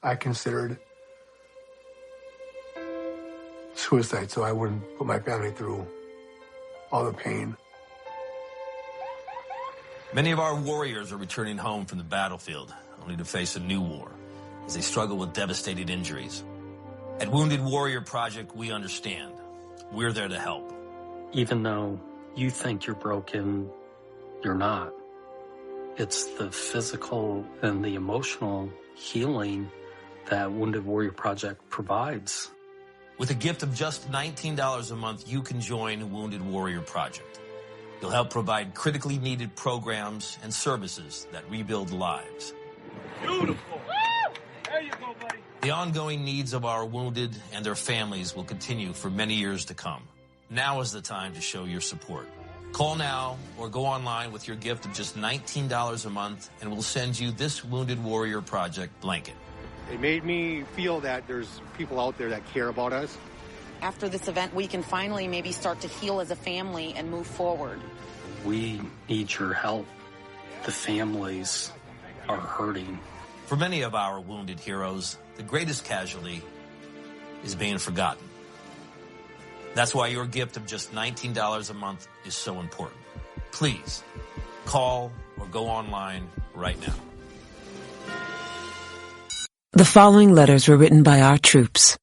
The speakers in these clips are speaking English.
I considered suicide so I wouldn't put my family through all the pain. Many of our warriors are returning home from the battlefield, only to face a new war as they struggle with devastating injuries. At Wounded Warrior Project, we understand. We're there to help. Even though you think you're broken, you're not. It's the physical and the emotional healing that Wounded Warrior Project provides. With a gift of just $19 a month, you can join Wounded Warrior Project. You'll help provide critically needed programs and services that rebuild lives. Beautiful. Woo! There you go, buddy. The ongoing needs of our wounded and their families will continue for many years to come. Now is the time to show your support. Call now or go online with your gift of just $19 a month, and we'll send you this Wounded Warrior Project blanket. It made me feel that there's people out there that care about us. After this event, we can finally maybe start to heal as a family and move forward. We need your help. The families are hurting. For many of our wounded heroes, the greatest casualty is being forgotten. That's why your gift of just $19 a month is so important. Please, call or go online right now. The following letters were written by our troops.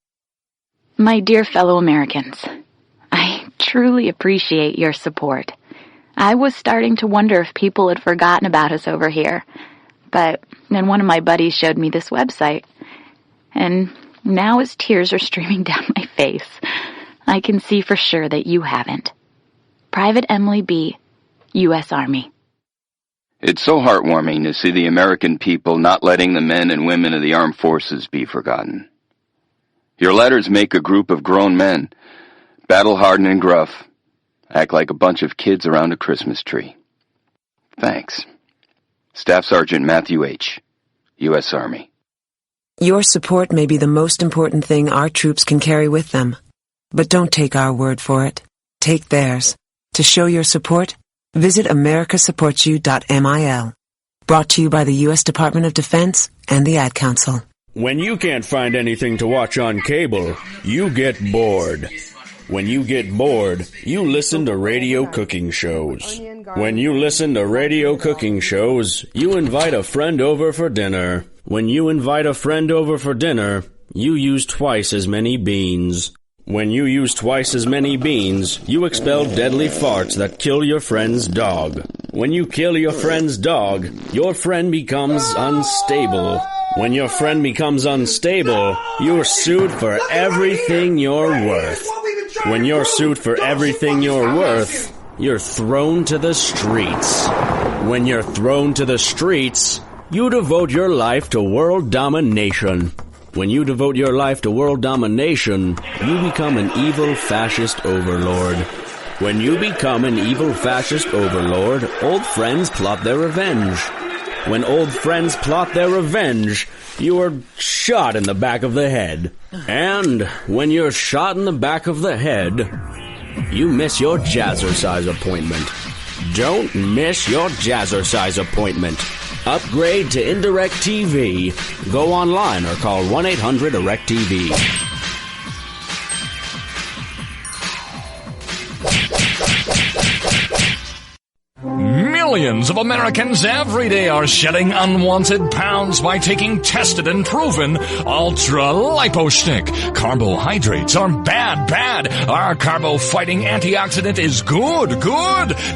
My dear fellow Americans, I truly appreciate your support. I was starting to wonder if people had forgotten about us over here, but then one of my buddies showed me this website, and now as tears are streaming down my face, I can see for sure that you haven't. Private Emily B., U.S. Army. It's so heartwarming to see the American people not letting the men and women of the armed forces be forgotten. Your letters make a group of grown men, battle-hardened and gruff, act like a bunch of kids around a Christmas tree. Thanks. Staff Sergeant Matthew H., U.S. Army. Your support may be the most important thing our troops can carry with them. But don't take our word for it. Take theirs. To show your support, visit americasupportsyou.mil. Brought to you by the U.S. Department of Defense and the Ad Council. When you can't find anything to watch on cable, you get bored. When you get bored, you listen to radio cooking shows. When you listen to radio cooking shows, you invite a friend over for dinner. When you invite a friend over for dinner, you use twice as many beans. When you use twice as many beans, you expel deadly farts that kill your friend's dog. When you kill your friend's dog, your friend becomes unstable. When your friend becomes unstable, you're sued for everything you're worth. When you're sued for everything you're worth, you're thrown to the streets. When you're thrown to the streets, you devote your life to world domination. When you devote your life to world domination, you become an evil fascist overlord. When you become an evil fascist overlord, old friends plot their revenge. When old friends plot their revenge, you are shot in the back of the head. And when you're shot in the back of the head, you miss your jazzercise appointment. Don't miss your jazzercise appointment. Upgrade to Indirect TV. Go online or call 1-800-IRECT-TV. Millions of Americans every day are shedding unwanted pounds by taking tested and proven Ultra Lipo Stick. Carbohydrates are bad. Our carbo-fighting antioxidant is good.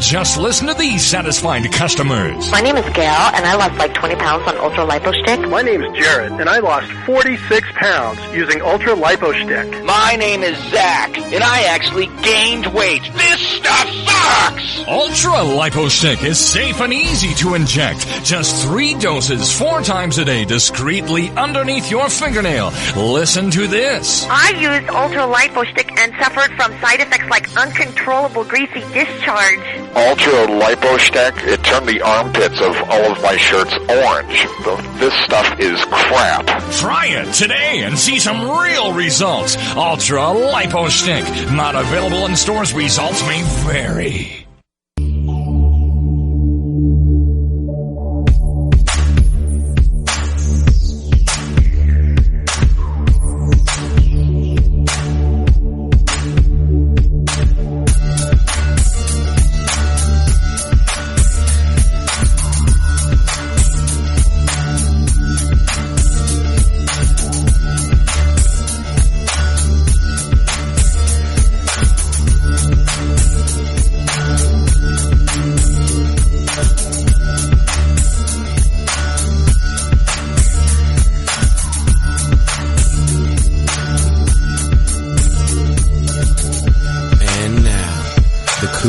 Just listen to these satisfied customers. My name is Gail, and I lost like 20 pounds on Ultra Lipo Stick. My name is Jared, and I lost 46 pounds using Ultra Lipo Stick. My name is Zach, and I actually gained weight. This stuff sucks! Ultra Lipo Stick is safe and easy to inject. Just 3 doses 4 times a day discreetly underneath your fingernail. Listen to this. I used Ultra Lipo Stick and suffered from side effects like uncontrollable greasy discharge. Ultra Lipo Stick, it turned the armpits of all of my shirts orange. This stuff is crap. Try it today and see some real results. Ultra Lipo Stick. Not available in stores. Results may vary.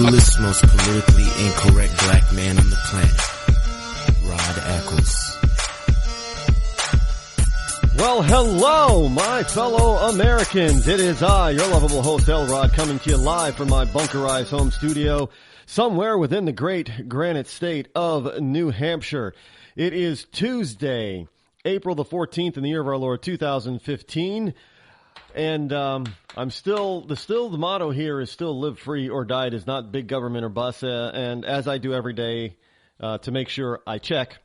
coolest, most politically incorrect black man on the planet, Rod Eccles. Well, hello, my fellow Americans. It is I, your lovable host, L-Rod, coming to you live from my bunkerized home studio somewhere within the great granite state of New Hampshire. It is Tuesday, April the 14th in the year of our Lord 2015. And I'm still the motto here is still live free or die. It is not big government or bust. And as I do every day to make sure I check.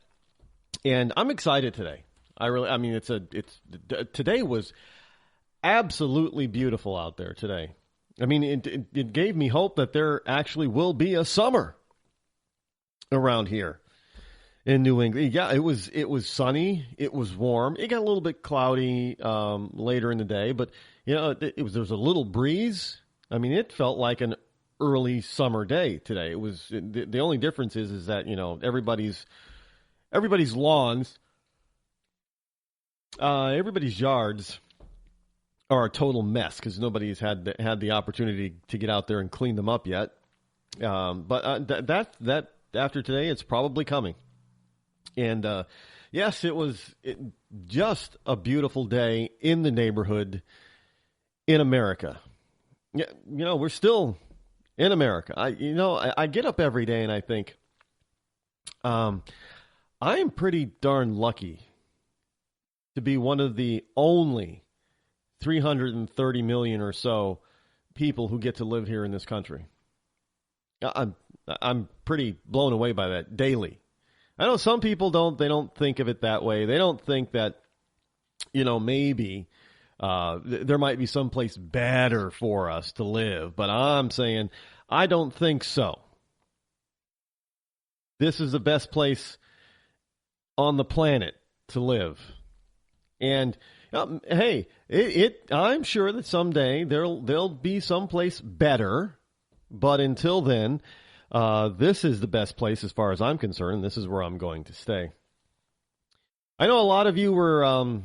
And I'm excited today. Today was absolutely beautiful out there today. I mean, it gave me hope that there actually will be a summer around here in New England. Yeah, it was sunny. It was warm. It got a little bit cloudy later in the day, but you know, there was a little breeze. I mean, it felt like an early summer day today. It was the only difference is that, you know, everybody's lawns, everybody's yards are a total mess because nobody's had the opportunity to get out there and clean them up yet. But that after today, it's probably coming. And yes, it was just a beautiful day in the neighborhood in America. Yeah, you know, we're still in America. I get up every day and I think, I am pretty darn lucky to be one of the only 330 million or so people who get to live here in this country. I'm pretty blown away by that daily. I know some people don't think of it that way. They don't think that, you know, maybe there might be someplace better for us to live. But I'm saying I don't think so. This is the best place on the planet to live. And hey, I'm sure that someday there'll be someplace better, but until then, this is the best place as far as I'm concerned, and this is where I'm going to stay. I know a lot of you were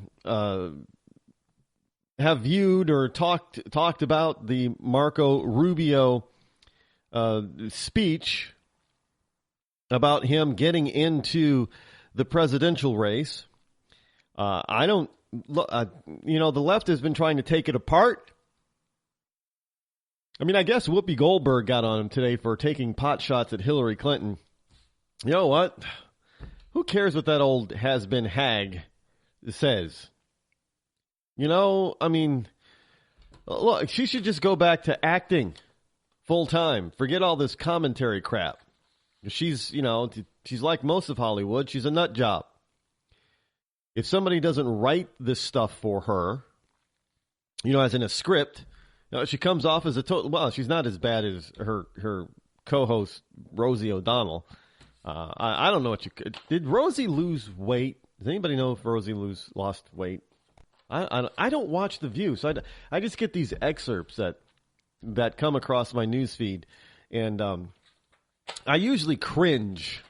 have viewed or talked about the Marco Rubio speech about him getting into the presidential race. I don't, you know, the left has been trying to take it apart. I mean, I guess Whoopi Goldberg got on him today for taking pot shots at Hillary Clinton. You know what? Who cares what that old has-been hag says? You know, I mean, look, she should just go back to acting full-time. Forget all this commentary crap. She's, you know, she's like most of Hollywood. She's a nut job. If somebody doesn't write this stuff for her, you know, as in a script, you know, she comes off as a total. Well, she's not as bad as her co-host Rosie O'Donnell. I don't know what did Rosie lose weight? Does anybody know if Rosie lost weight? I don't watch The View, so I just get these excerpts that come across my newsfeed, and I usually cringe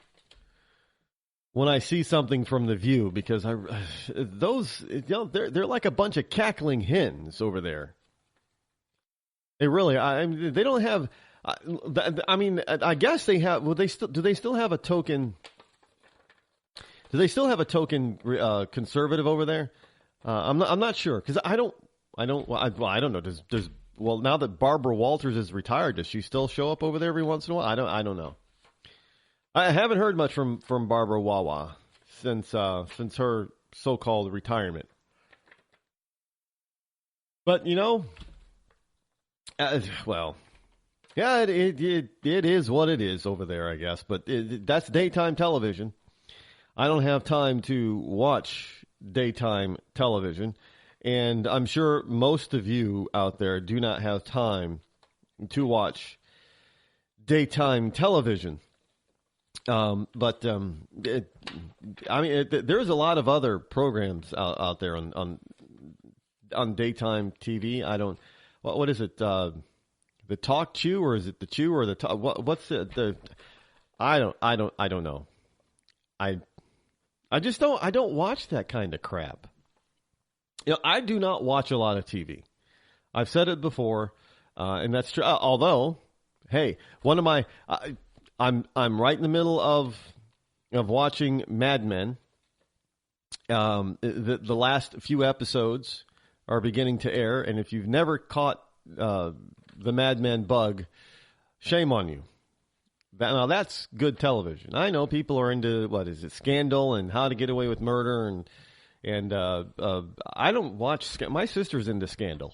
when I see something from The View because those, you know, they're like a bunch of cackling hens over there. They really, they don't have. I mean, I guess they have. Well, do they still have a token? Do they still have a token conservative over there? I'm not sure because I don't know. Well, now that Barbara Walters is retired, does she still show up over there every once in a while? I don't know. I haven't heard much from Barbara Wawa since her so-called retirement. But you know, well, yeah, it is what it is over there, I guess. But that's daytime television. I don't have time to watch daytime television, and I'm sure most of you out there do not have time to watch daytime television. But there's a lot of other programs out there on daytime TV. I don't. What is it? The Talk Chew, or is it the Chew, or the Talk? What's the? I don't know. I just don't. I don't watch that kind of crap. You know, I do not watch a lot of TV. I've said it before, and that's true. Although, hey, one of my, I'm right in the middle of watching Mad Men. The last few episodes are beginning to air, and if you've never caught the Mad Men bug, shame on you. Now that's good television. I know people are into Scandal and How to Get Away with Murder, and I don't watch. My sister's into Scandal.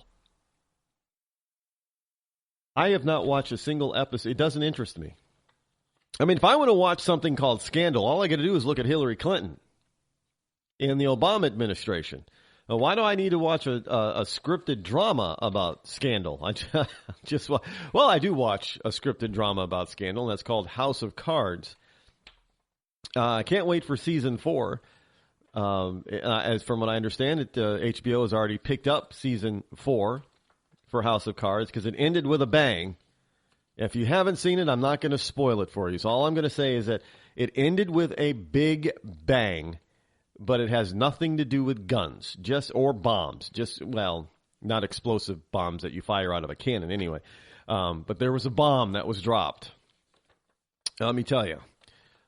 I have not watched a single episode. It doesn't interest me. I mean, if I want to watch something called Scandal, all I got to do is look at Hillary Clinton in the Obama administration. Now, why do I need to watch a scripted drama about Scandal? I do watch a scripted drama about Scandal, and that's called House of Cards. I can't wait for season 4. As from what I understand, HBO has already picked up season 4 for House of Cards because it ended with a bang. If you haven't seen it, I'm not going to spoil it for you. So all I'm going to say is that it ended with a big bang, but it has nothing to do with guns, or bombs. Not explosive bombs that you fire out of a cannon anyway. But there was a bomb that was dropped. Let me tell you.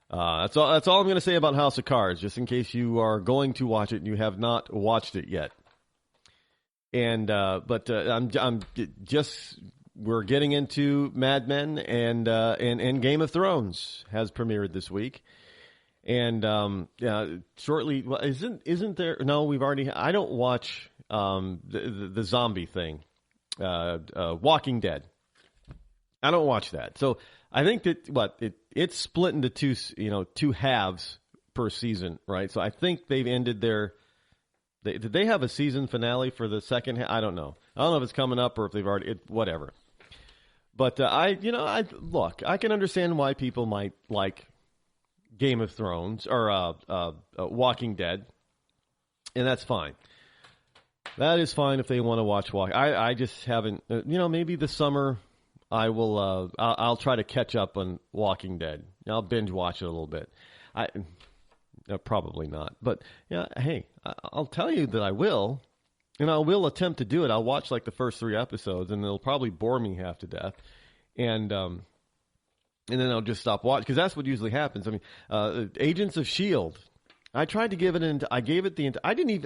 That's all I'm going to say about House of Cards, just in case you are going to watch it and you have not watched it yet. And we're getting into Mad Men, and Game of Thrones has premiered this week. And shortly, well, isn't there? No, we've already. I don't watch the zombie thing, Walking Dead. I don't watch that. So I think that it's split into two halves per season, right? So I think they've ended their. Did they have a season finale for the second half? I don't know. I don't know if it's coming up or if they've already whatever. But I can understand why people might like Game of Thrones or Walking Dead, and that's fine. That is fine if they want to watch I just haven't. Maybe this summer I will. I'll try to catch up on Walking Dead. I'll binge watch it a little bit. Probably not, but yeah. Hey, I'll tell you that I will, and I will attempt to do it. I'll watch like the first 3 episodes, and it'll probably bore me half to death, and then I'll just stop watching because that's what usually happens. I mean, Agents of S.H.I.E.L.D. I tried to give it I gave it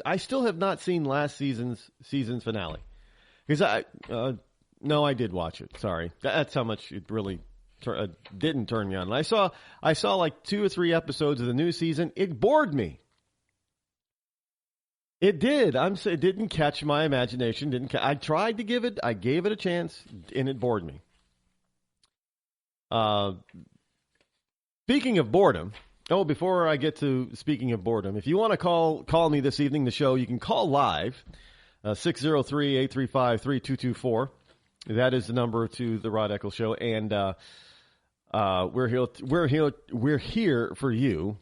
I still have not seen last season's finale because no, I did watch it. Sorry, that's how much it really. Didn't turn me on. I saw like 2 or 3 episodes of the new season. It bored me. It did. It didn't catch my imagination. I tried to give it. I gave it a chance, and it bored me. Speaking of boredom. Oh, before I get to speaking of boredom, if you want to call me this evening, the show, you can call live 603-835-3224. That is the number to the Rod Eccles Show, and we're here for you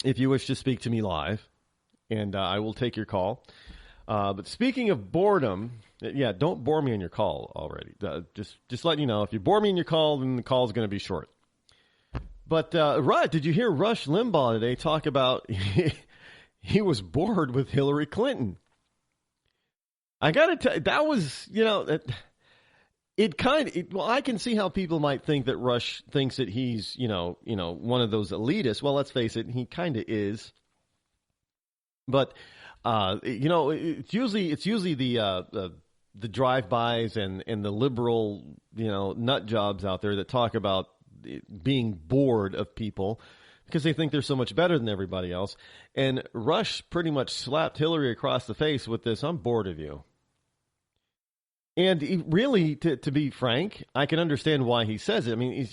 if you wish to speak to me live, and I will take your call. But speaking of boredom, don't bore me in your call already. Just letting you know, if you bore me in your call, then the call is going to be short. But Rod, did you hear Rush Limbaugh today talk about he was bored with Hillary Clinton? I got to tell you, that was, I can see how people might think that Rush thinks that he's, one of those elitists. Well, let's face it, he kind of is. But, it's usually the drive-bys and the liberal, nut jobs out there that talk about being bored of people because they think they're so much better than everybody else. And Rush pretty much slapped Hillary across the face with this, "I'm bored of you." And really, to be frank, I can understand why he says it. I mean,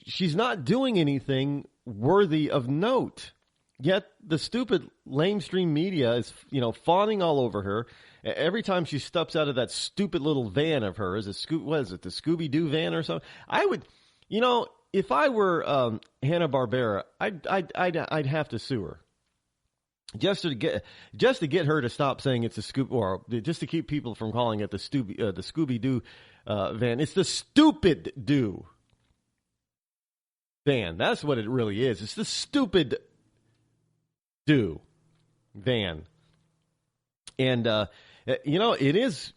she's not doing anything worthy of note. Yet the stupid lamestream media is, fawning all over her. Every time she steps out of that stupid little van of hers, the Scooby-Doo van or something? I would, if I were Hanna-Barbera, I'd have to sue her. Just to get her to stop saying it's a Scooby, or just to keep people from calling it the Scooby-Doo van. It's the Stupid Doo van. That's what it really is. It's the Stupid Doo van. And it is.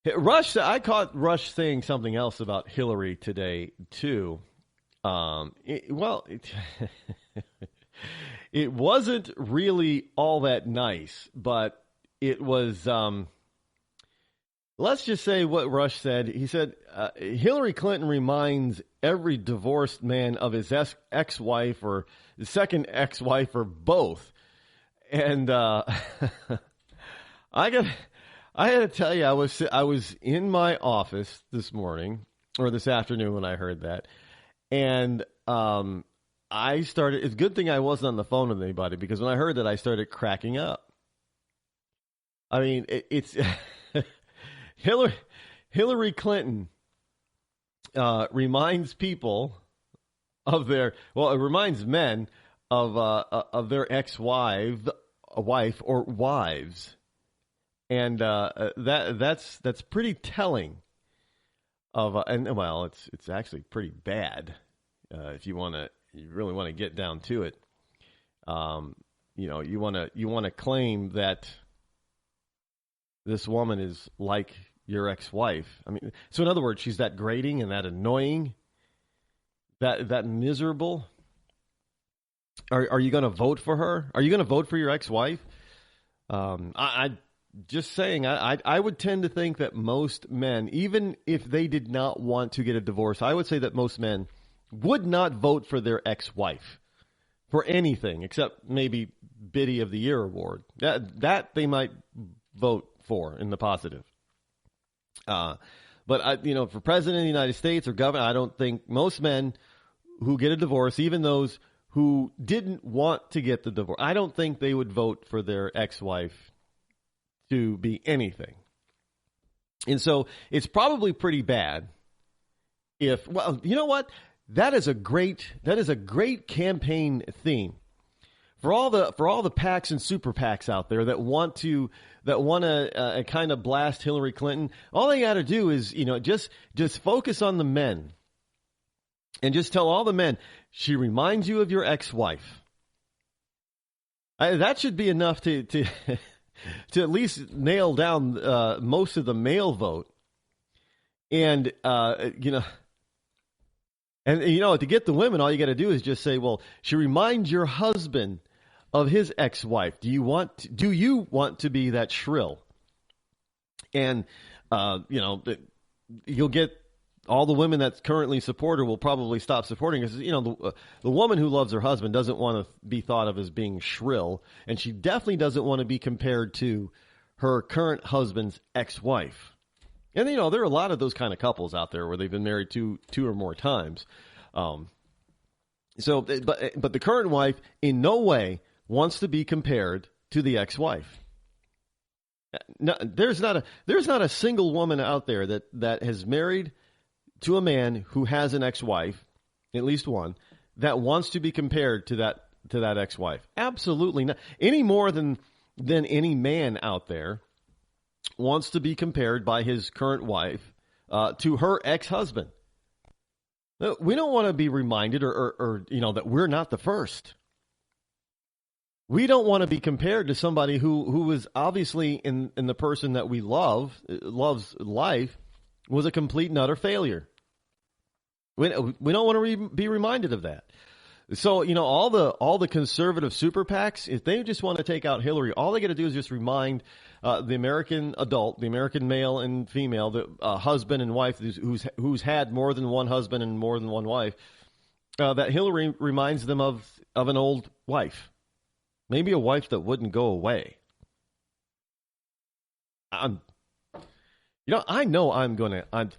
I caught Rush saying something else about Hillary today, too. It wasn't really all that nice, but it was, let's just say what Rush said. He said, Hillary Clinton reminds every divorced man of his ex-wife or his second ex-wife or both. And I had to tell you, I was in my office this morning or this afternoon when I heard that, and I started. It's a good thing I wasn't on the phone with anybody, because when I heard that, I started cracking up. I mean, it's Hillary Clinton reminds people of it reminds men of their ex-wife or wives. And that's pretty telling of it's actually pretty bad if you really want to get down to it. You want to claim that this woman is like your ex-wife. I mean, so in other words, she's that grating and that annoying, that miserable. Are you going to vote for her? Are you going to vote for your ex-wife? Just saying, I would tend to think that most men, even if they did not want to get a divorce, I would say that most men would not vote for their ex-wife for anything except maybe Biddy of the Year award. That they might vote for in the positive. But for president of the United States or governor, I don't think most men who get a divorce, even those who didn't want to get the divorce, I don't think they would vote for their ex-wife to be anything. And so it's probably pretty bad if, well, you know what? That is a great campaign theme for all the PACs and super PACs out there that want to kind of blast Hillary Clinton. All they got to do is, just focus on the men and just tell all the men, she reminds you of your ex-wife. That should be enough to to at least nail down most of the male vote. And, to get the women, all you got to do is just say, well, she reminds your husband of his ex-wife. Do you want to be that shrill? And, you'll get all the women that currently support her will probably stop supporting her. Because, the woman who loves her husband doesn't want to be thought of as being shrill, and she definitely doesn't want to be compared to her current husband's ex-wife. And, there are a lot of those kind of couples out there where they've been married two or more times. But the current wife in no way wants to be compared to the ex-wife. No, there's not a single woman out there that has married to a man who has an ex-wife, at least one, that wants to be compared to that ex-wife. Absolutely not. Any more than any man out there wants to be compared by his current wife to her ex-husband. We don't want to be reminded or that we're not the first. We don't want to be compared to somebody who is obviously in the person that we loves life, was a complete and utter failure. We don't want to be reminded of that. So, all the conservative super PACs, if they just want to take out Hillary, all they got to do is just remind the American adult, the American male and female, the husband and wife who's had more than one husband and more than one wife, that Hillary reminds them of an old wife. Maybe a wife that wouldn't go away. I know I'm going to...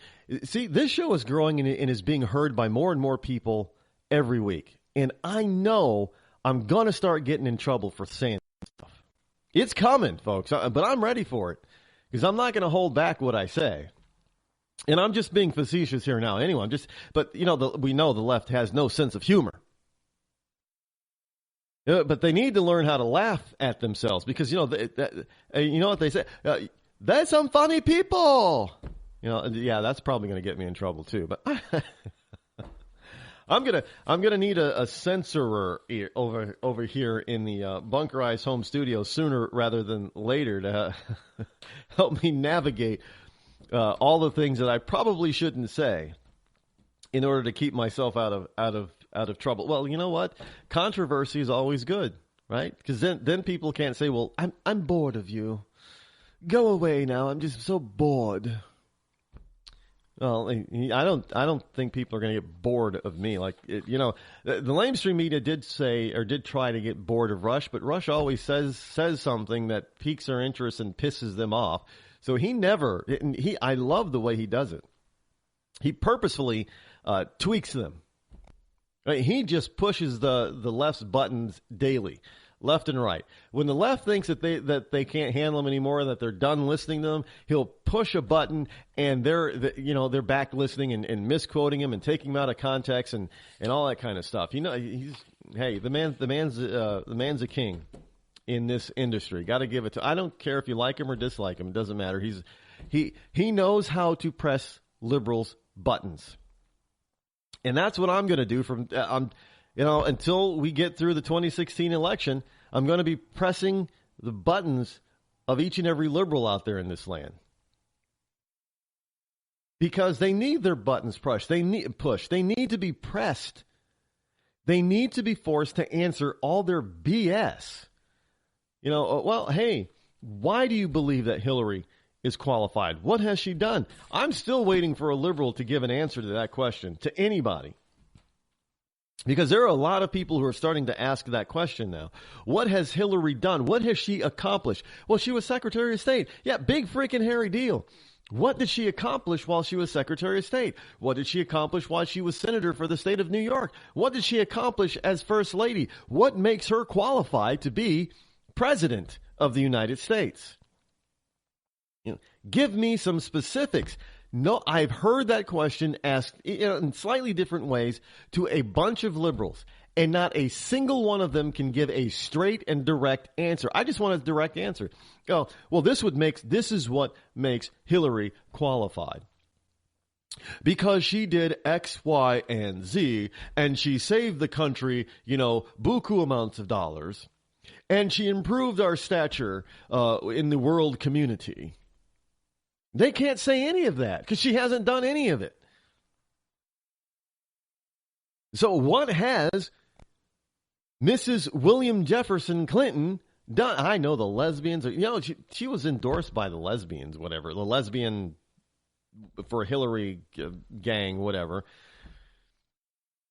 See, this show is growing and is being heard by more and more people every week. And I know I'm going to start getting in trouble for saying stuff. It's coming, folks, but I'm ready for it. Because I'm not going to hold back what I say. And I'm just being facetious here now. Anyway, we know the left has no sense of humor. But they need to learn how to laugh at themselves. Because, what they say... There's some funny people. That's probably going to get me in trouble too. But I'm gonna need a censorer over here in the bunkerized home studio sooner rather than later to help me navigate all the things that I probably shouldn't say in order to keep myself out of trouble. Well, you know what? Controversy is always good, right? Because then people can't say, "Well, I'm bored of you. Go away now. I'm just so bored." Well, I don't think people are going to get bored of me. Like, the lamestream media did say or did try to get bored of Rush, but Rush always says something that piques their interest and pisses them off. So I love the way he does it. He purposefully tweaks them. Right? He just pushes the left's buttons daily, left and right. When the left thinks that they can't handle them anymore, that they're done listening to them, he'll push a button and they're back listening and misquoting him and taking him out of context and all that kind of stuff. The man's a king in this industry. Got to give it to. I don't care if you like him or dislike him. It doesn't matter. He knows how to press liberals' buttons. And that's what I'm going to do until we get through the 2016 election. I'm going to be pressing the buttons of each and every liberal out there in this land. Because they need their buttons pushed. They need to be pressed. They need to be forced to answer all their BS. Why do you believe that Hillary is qualified? What has she done? I'm still waiting for a liberal to give an answer to that question, to anybody. Because there are a lot of people who are starting to ask that question now. What has Hillary done? What has she accomplished? Well, she was Secretary of State. Yeah, big freaking hairy deal. What did she accomplish while she was Secretary of State? What did she accomplish while she was Senator for the state of New York? What did she accomplish as First Lady? What makes her qualified to be President of the United States? Give me some specifics. No, I've heard that question asked in slightly different ways to a bunch of liberals, and not a single one of them can give a straight and direct answer. I just want a direct answer. Oh, well, this is what makes Hillary qualified. Because she did X, Y, and Z, and she saved the country, buku amounts of dollars, and she improved our stature in the world community. They can't say any of that because she hasn't done any of it. So what has Mrs. William Jefferson Clinton done? I know the lesbians she was endorsed by the lesbians, whatever, the lesbian for Hillary gang, whatever.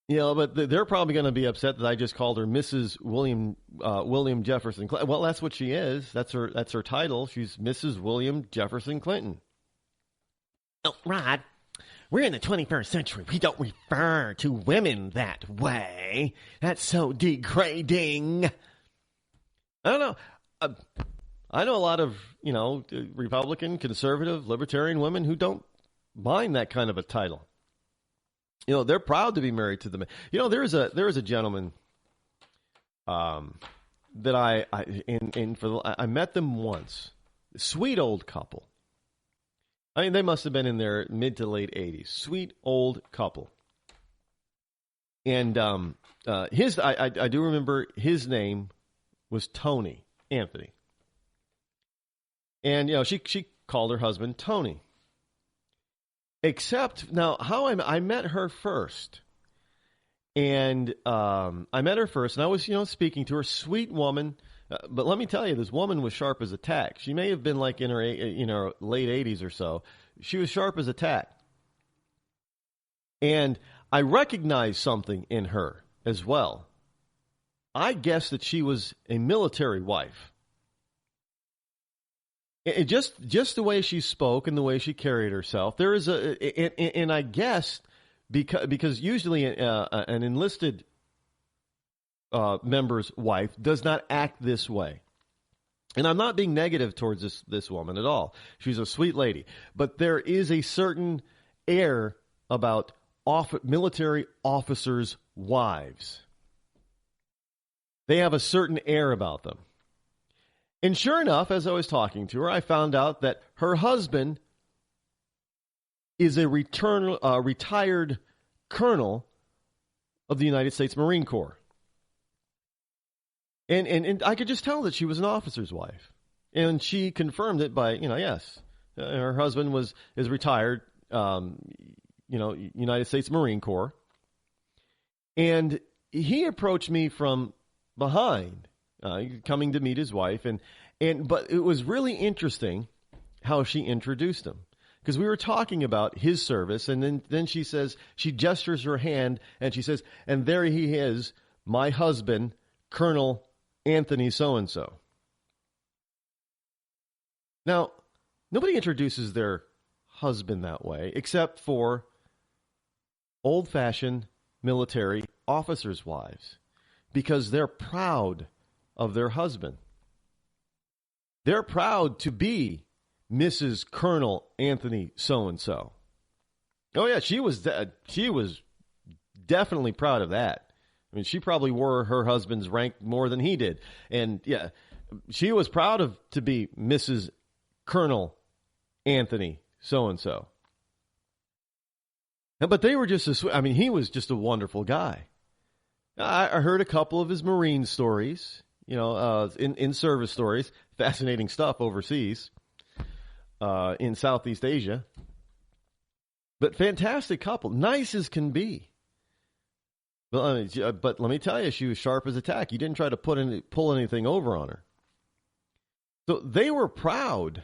But they're probably going to be upset that I just called her Mrs. William Jefferson Clinton. Well, that's what she is. That's her title. She's Mrs. William Jefferson Clinton. Oh, Rod, we're in the 21st century. We don't refer to women that way. That's so degrading. I don't know. I know a lot of, Republican, conservative, libertarian women who don't mind that kind of a title. They're proud to be married to the man. There is a gentleman that I met them once. Sweet old couple. I mean, they must have been in their mid to late 80s. Sweet old couple. And I do remember his name was Tony Anthony. And she called her husband Tony. Except now, how I met her first. And I met her first, and I was speaking to her, sweet woman. But let me tell you, this woman was sharp as a tack. She may have been like in her late 80s or so. She was sharp as a tack. And I recognized something in her as well. I guessed that she was a military wife. Just the way she spoke and the way she carried herself. There is and I guessed because usually an enlisted member's wife does not act this way. And I'm not being negative towards this woman at all. She's a sweet lady. But there is a certain air about military officers' wives. They have a certain air about them. And sure enough, as I was talking to her, I found out that her husband is a retired colonel of the United States Marine Corps. And I could just tell that she was an officer's wife. And she confirmed it by, yes, Her husband is retired, United States Marine Corps. And he approached me from behind, coming to meet his wife. But it was really interesting how she introduced him. Because we were talking about his service, and then she says, she gestures her hand, and she says, and there he is, my husband, Colonel Anthony so-and-so. Now, nobody introduces their husband that way, except for old-fashioned military officers' wives, because they're proud of their husband. They're proud to be Mrs. Colonel Anthony so-and-so. Oh, yeah, she was definitely proud of that. I mean, she probably wore her husband's rank more than he did. And, yeah, she was proud to be Mrs. Colonel Anthony so-and-so. But they were just he was just a wonderful guy. I heard a couple of his Marine stories, in service stories, fascinating stuff overseas. In Southeast Asia. But fantastic couple. Nice as can be. But let me tell you, she was sharp as a tack. You didn't try to pull anything over on her. So they were proud,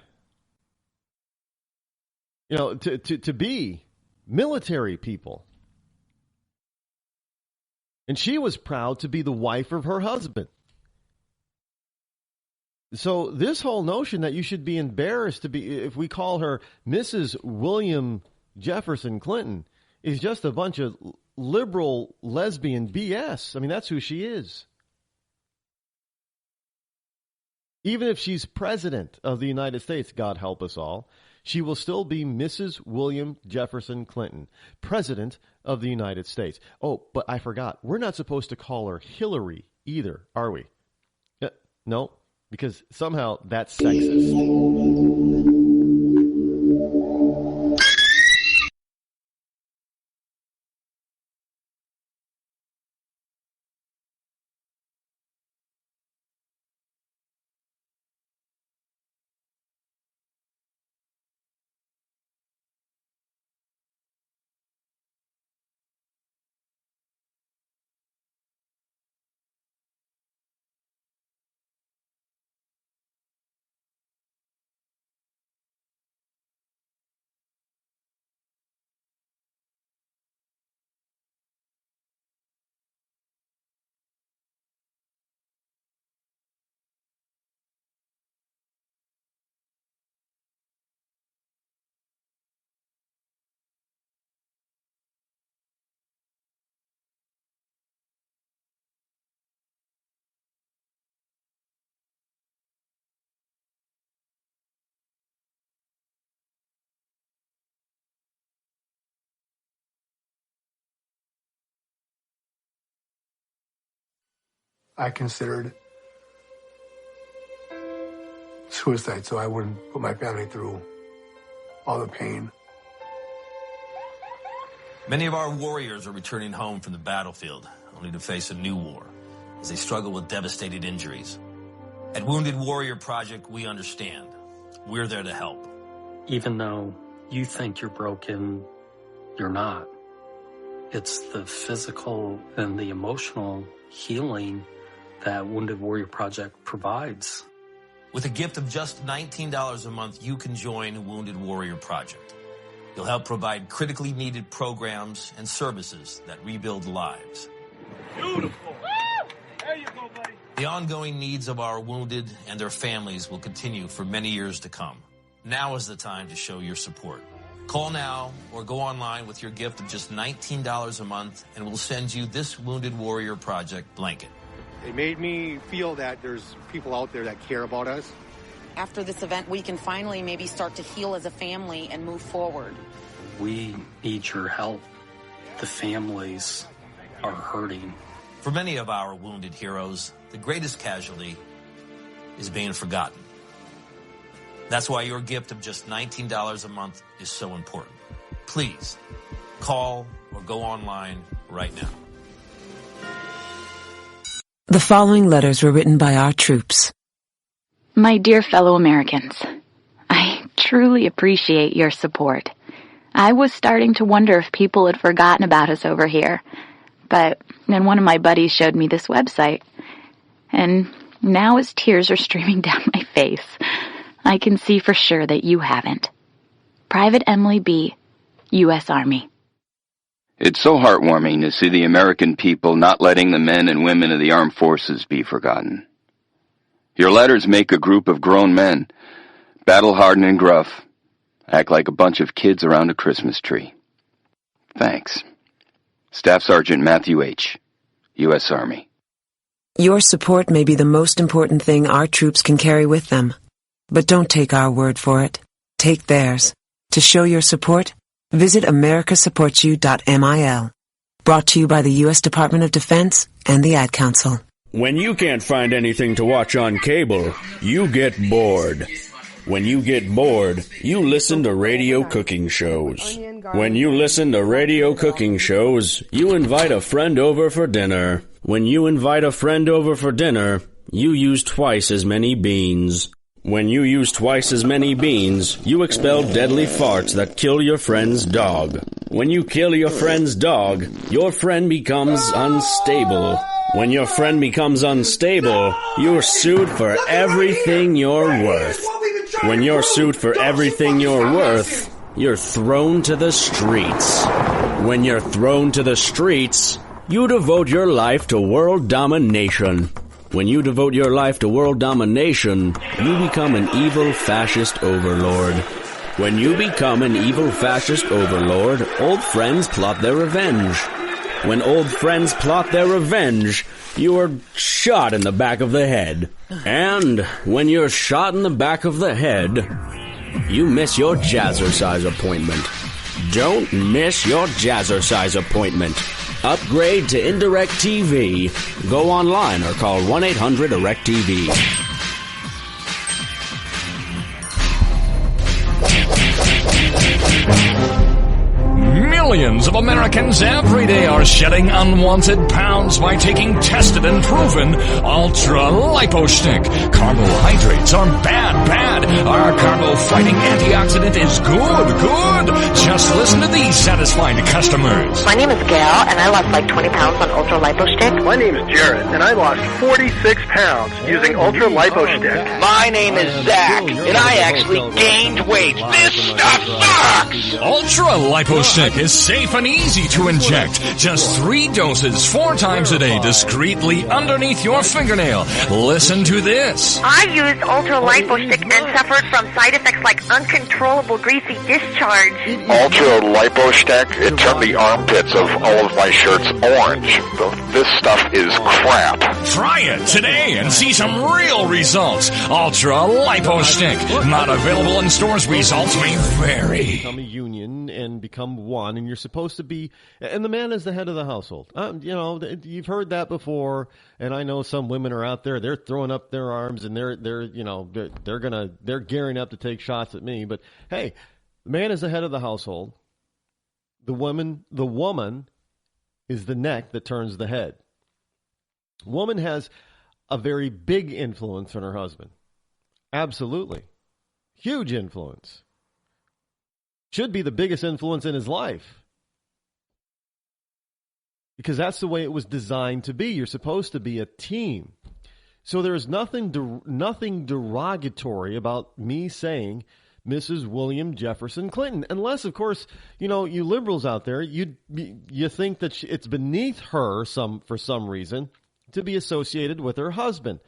to be military people. And she was proud to be the wife of her husband. So this whole notion that you should be embarrassed if we call her Mrs. William Jefferson Clinton is just a bunch of liberal lesbian BS. I mean, that's who she is. Even if she's president of the United States, God help us all, she will still be Mrs. William Jefferson Clinton, president of the United States. Oh, but I forgot. We're not supposed to call her Hillary either, are we? No. Because somehow that's sexist. I considered suicide so I wouldn't put my family through all the pain. Many of our warriors are returning home from the battlefield, only to face a new war as they struggle with devastating injuries. At Wounded Warrior Project, we understand. We're there to help. Even though you think you're broken, you're not. It's the physical and the emotional healing that Wounded Warrior Project provides. With a gift of just $19 a month, you can join Wounded Warrior Project. You'll help provide critically needed programs and services that rebuild lives. Beautiful. Woo! There you go, buddy. The ongoing needs of our wounded and their families will continue for many years to come. Now is the time to show your support. Call now or go online with your gift of just $19 a month, and we'll send you this Wounded Warrior Project blanket. It made me feel that there's people out there that care about us. After this event, we can finally maybe start to heal as a family and move forward. We need your help. The families are hurting. For many of our wounded heroes, the greatest casualty is being forgotten. That's why your gift of just $19 a month is so important. Please call or go online right now. The following letters were written by our troops. My dear fellow Americans, I truly appreciate your support. I was starting to wonder if people had forgotten about us over here. But then one of my buddies showed me this website. And now as tears are streaming down my face, I can see for sure that you haven't. Private Emily B., U.S. Army. It's so heartwarming to see the American people not letting the men and women of the armed forces be forgotten. Your letters make a group of grown men, battle-hardened and gruff, act like a bunch of kids around a Christmas tree. Thanks. Staff Sergeant Matthew H., U.S. Army. Your support may be the most important thing our troops can carry with them. But don't take our word for it. Take theirs. To show your support, visit americasupportsyou.mil. Brought to you by the U.S. Department of Defense and the Ad Council. When you can't find anything to watch on cable, you get bored. When you get bored, you listen to radio cooking shows. When you listen to radio cooking shows, you invite a friend over for dinner. When you invite a friend over for dinner, you use twice as many beans. When you use twice as many beans, you expel deadly farts that kill your friend's dog. When you kill your friend's dog, your friend becomes unstable. When your friend becomes unstable, you're sued for everything you're worth. When you're sued for everything you're worth, you're thrown to the streets. When you're thrown to the streets, you devote your life to world domination. When you devote your life to world domination, you become an evil fascist overlord. When you become an evil fascist overlord, old friends plot their revenge. When old friends plot their revenge, you are shot in the back of the head. And when you're shot in the back of the head, you miss your jazzercise appointment. Don't miss your jazzercise appointment. Upgrade to Indirect TV. Go online or call 1-800-IRECT-TV. Millions of Americans every day are shedding unwanted pounds by taking tested and proven ultra-lipo-stick. Carbohydrates are bad. Our carbo-fighting antioxidant is good. Just listen to these satisfied customers. My name is Gail, and I lost like 20 pounds on ultra-lipo-stick. My name is Jared, and I lost 46 pounds using ultra-lipo-stick. My name is Zach, and I actually gained weight. This stuff sucks! Ultra-lipo-stick is safe and easy to inject. Just 3 doses 4 times a day discreetly underneath your fingernail. Listen to this. I used ultra-lipo-stick and suffered from side effects like uncontrollable greasy discharge. Ultra-lipo-stick, it turned the armpits of all of my shirts orange. This stuff is crap. Try it today and see some real results. Ultra-lipo-stick. Not available in stores. Results may vary. Become a union and become one, and you're supposed to be, and the man is the head of the household. You've heard that before, and I know some women are out there, they're throwing up their arms and they're gearing up to take shots at me. But hey, the man is the head of the household. The woman is the neck that turns the head. Woman has a very big influence on her husband. Absolutely. Huge influence. Should be the biggest influence in his life. Because that's the way it was designed to be. You're supposed to be a team. So there's nothing derogatory about me saying Mrs. William Jefferson Clinton. Unless, of course, you liberals out there, you think that it's beneath her for some reason to be associated with her husband.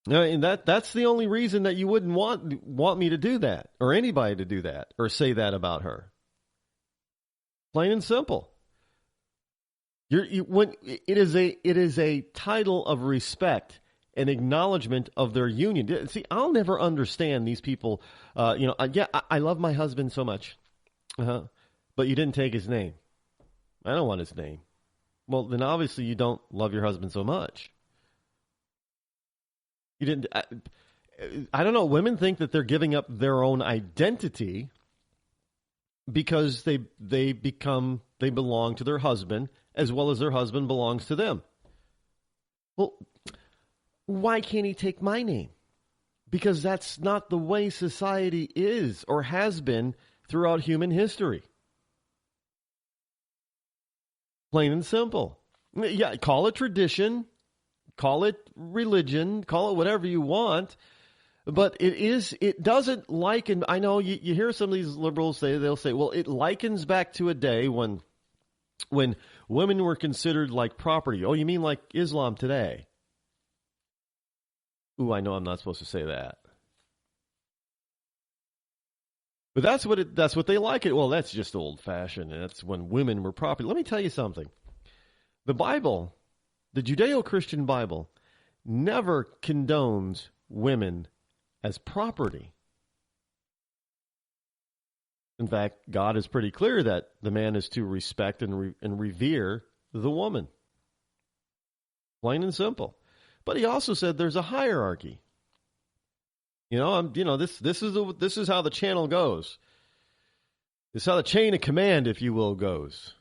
And that's the only reason that you wouldn't want me to do that, or anybody to do that, or say that about her. Plain and simple. It is a title of respect and acknowledgement of their union. See, I'll never understand these people. I love my husband so much, but you didn't take his name. I don't want his name. Well, then obviously you don't love your husband so much. You didn't. I don't know. Women think that they're giving up their own identity because they belong to their husband as well as their husband belongs to them. Well, why can't he take my name? because that's not the way society is or has been throughout human history. Plain and simple. Yeah, call it tradition, call it religion, call it whatever you want, but it doesn't liken. I know you hear some of these liberals they'll say, well, it likens back to a day when women were considered like property. Oh, you mean like Islam today? Ooh, I know I'm not supposed to say that. But that's what they like it. Well, that's just old-fashioned, and that's when women were property. Let me tell you something. The Bible, the Judeo-Christian Bible, never condones women as property. In fact, God is pretty clear that the man is to respect and revere the woman. Plain and simple. But he also said there's a hierarchy. This is how the channel goes. This is how the chain of command, if you will, goes.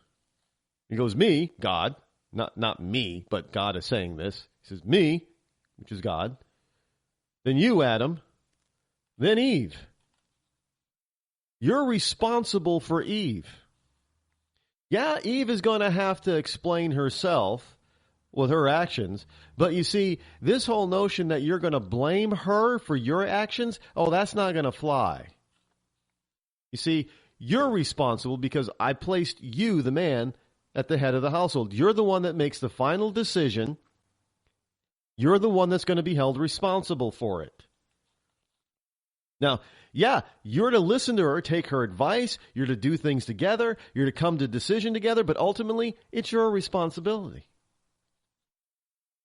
It goes me, God, not me, but God is saying this. He says me, which is God. Then you, Adam. Then Eve. You're responsible for Eve. Yeah, Eve is going to have to explain herself with her actions. But you see, this whole notion that you're going to blame her for your actions, that's not going to fly. You see, you're responsible because I placed you, the man, at the head of the household. You're the one that makes the final decision. You're the one that's going to be held responsible for it. Now, yeah, you're to listen to her, take her advice, you're to do things together, you're to come to decision together, but ultimately, it's your responsibility.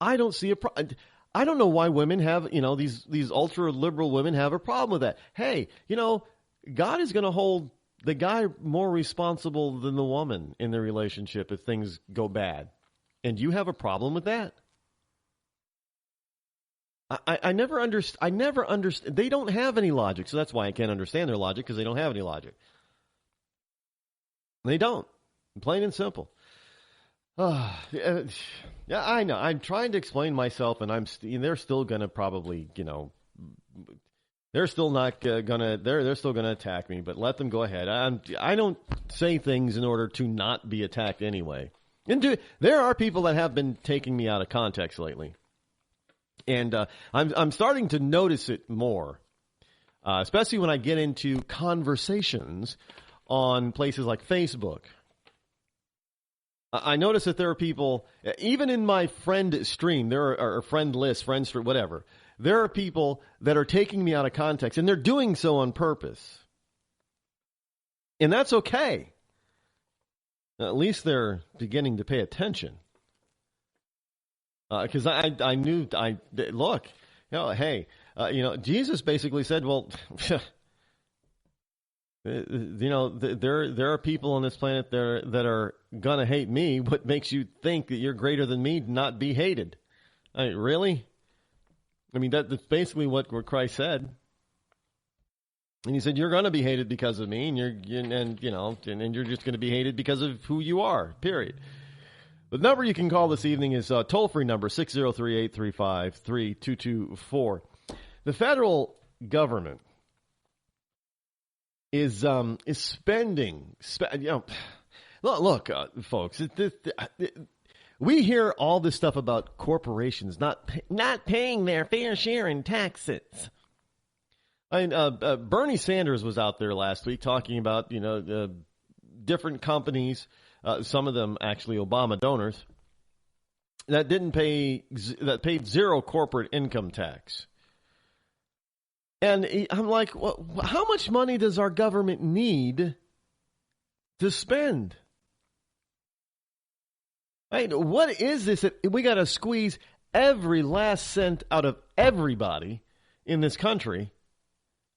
I don't see I don't know why women have, these ultra-liberal women have a problem with that. Hey, God is going to hold the guy more responsible than the woman in the relationship if things go bad. And you have a problem with that? I never understand. They don't have any logic, so that's why I can't understand their logic, because they don't have any logic. They don't. Plain and simple. Yeah, I know. I'm trying to explain myself, and they're still going to probably, they're still not they're still going to attack me, but let them go ahead. I don't say things in order to not be attacked anyway. And there are people that have been taking me out of context lately. And I'm starting to notice it more, especially when I get into conversations on places like Facebook. I notice that there are people, even in my friend stream, or friend list, friend stream, whatever, there are people that are taking me out of context, and they're doing so on purpose. And that's okay. At least they're beginning to pay attention. Because I knew, look, hey, Jesus basically said, well, there are people on this planet that are gonna hate me. What makes you think that you're greater than me to not be hated? I mean, really? I mean, that's basically what Christ said. And he said, you're going to be hated because of me, and you're just going to be hated because of who you are, period. The number you can call this evening is toll-free number 603-835-3224. The federal government is spending. Look, folks. We hear all this stuff about corporations not paying their fair share in taxes. I mean, Bernie Sanders was out there last week talking about different companies, some of them actually Obama donors, that paid zero corporate income tax. And I'm like, well, how much money does our government need to spend? Right? What is this that we got to squeeze every last cent out of everybody in this country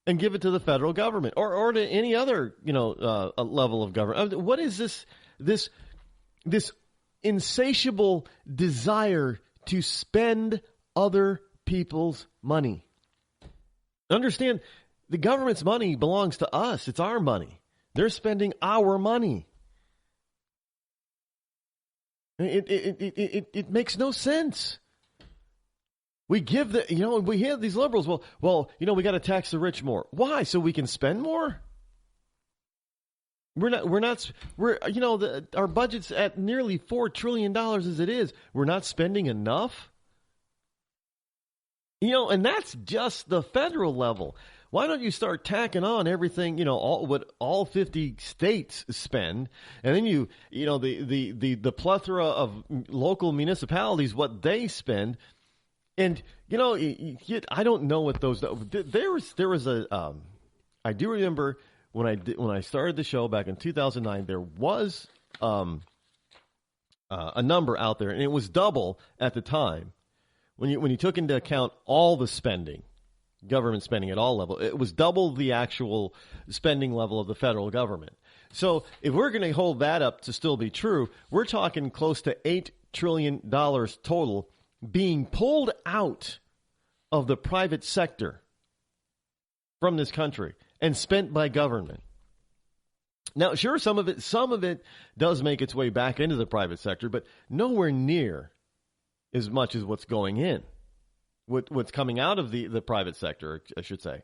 and give it to the federal government or to any other level of government? What is this insatiable desire to spend other people's money? Understand, the government's money belongs to us. It's our money. They're spending our money. It makes no sense. We give we hear these liberals, well, we got to tax the rich more. Why? So we can spend more? Our budget's at nearly $4 trillion as it is. We're not spending enough? And that's just the federal level. Why don't you start tacking on everything, what all 50 states spend, and then the plethora of local municipalities, what they spend, and I don't know what those. There was a. I do remember when I started the show back in 2009, there was a number out there, and it was double at the time. When you took into account all the spending, government spending at all levels, it was double the actual spending level of the federal government. So if we're going to hold that up to still be true, we're talking close to $8 trillion total being pulled out of the private sector from this country and spent by government. Now, sure, some of it does make its way back into the private sector, but nowhere near as much as what's going in, what's coming out of the private sector, I should say.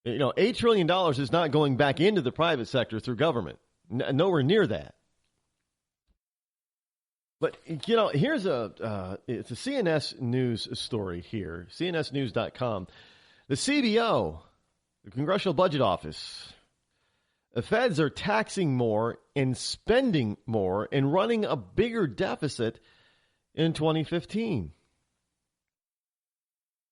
$8 trillion is not going back into the private sector through government. Nowhere near that. But, here's it's a CNS News story here, cnsnews.com. The CBO, the Congressional Budget Office, the feds are taxing more and spending more and running a bigger deficit in 2015.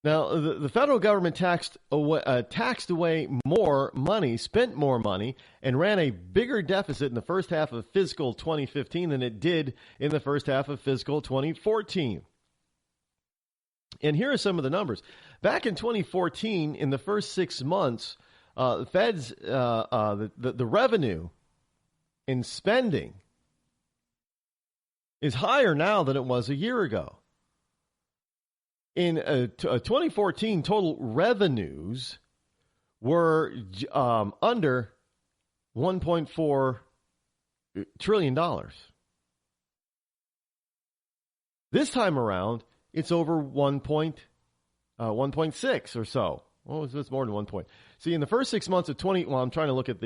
Now, the federal government taxed away more money, spent more money, and ran a bigger deficit in the first half of fiscal 2015 than it did in the first half of fiscal 2014. And here are some of the numbers. Back in 2014, in the first 6 months, the feds, the revenue in spending is higher now than it was a year ago. In 2014, total revenues were under $1.4 trillion. This time around, it's over 1.6 or so. Well, it's more than 1 point. See, in the first 6 months of I'm trying to look at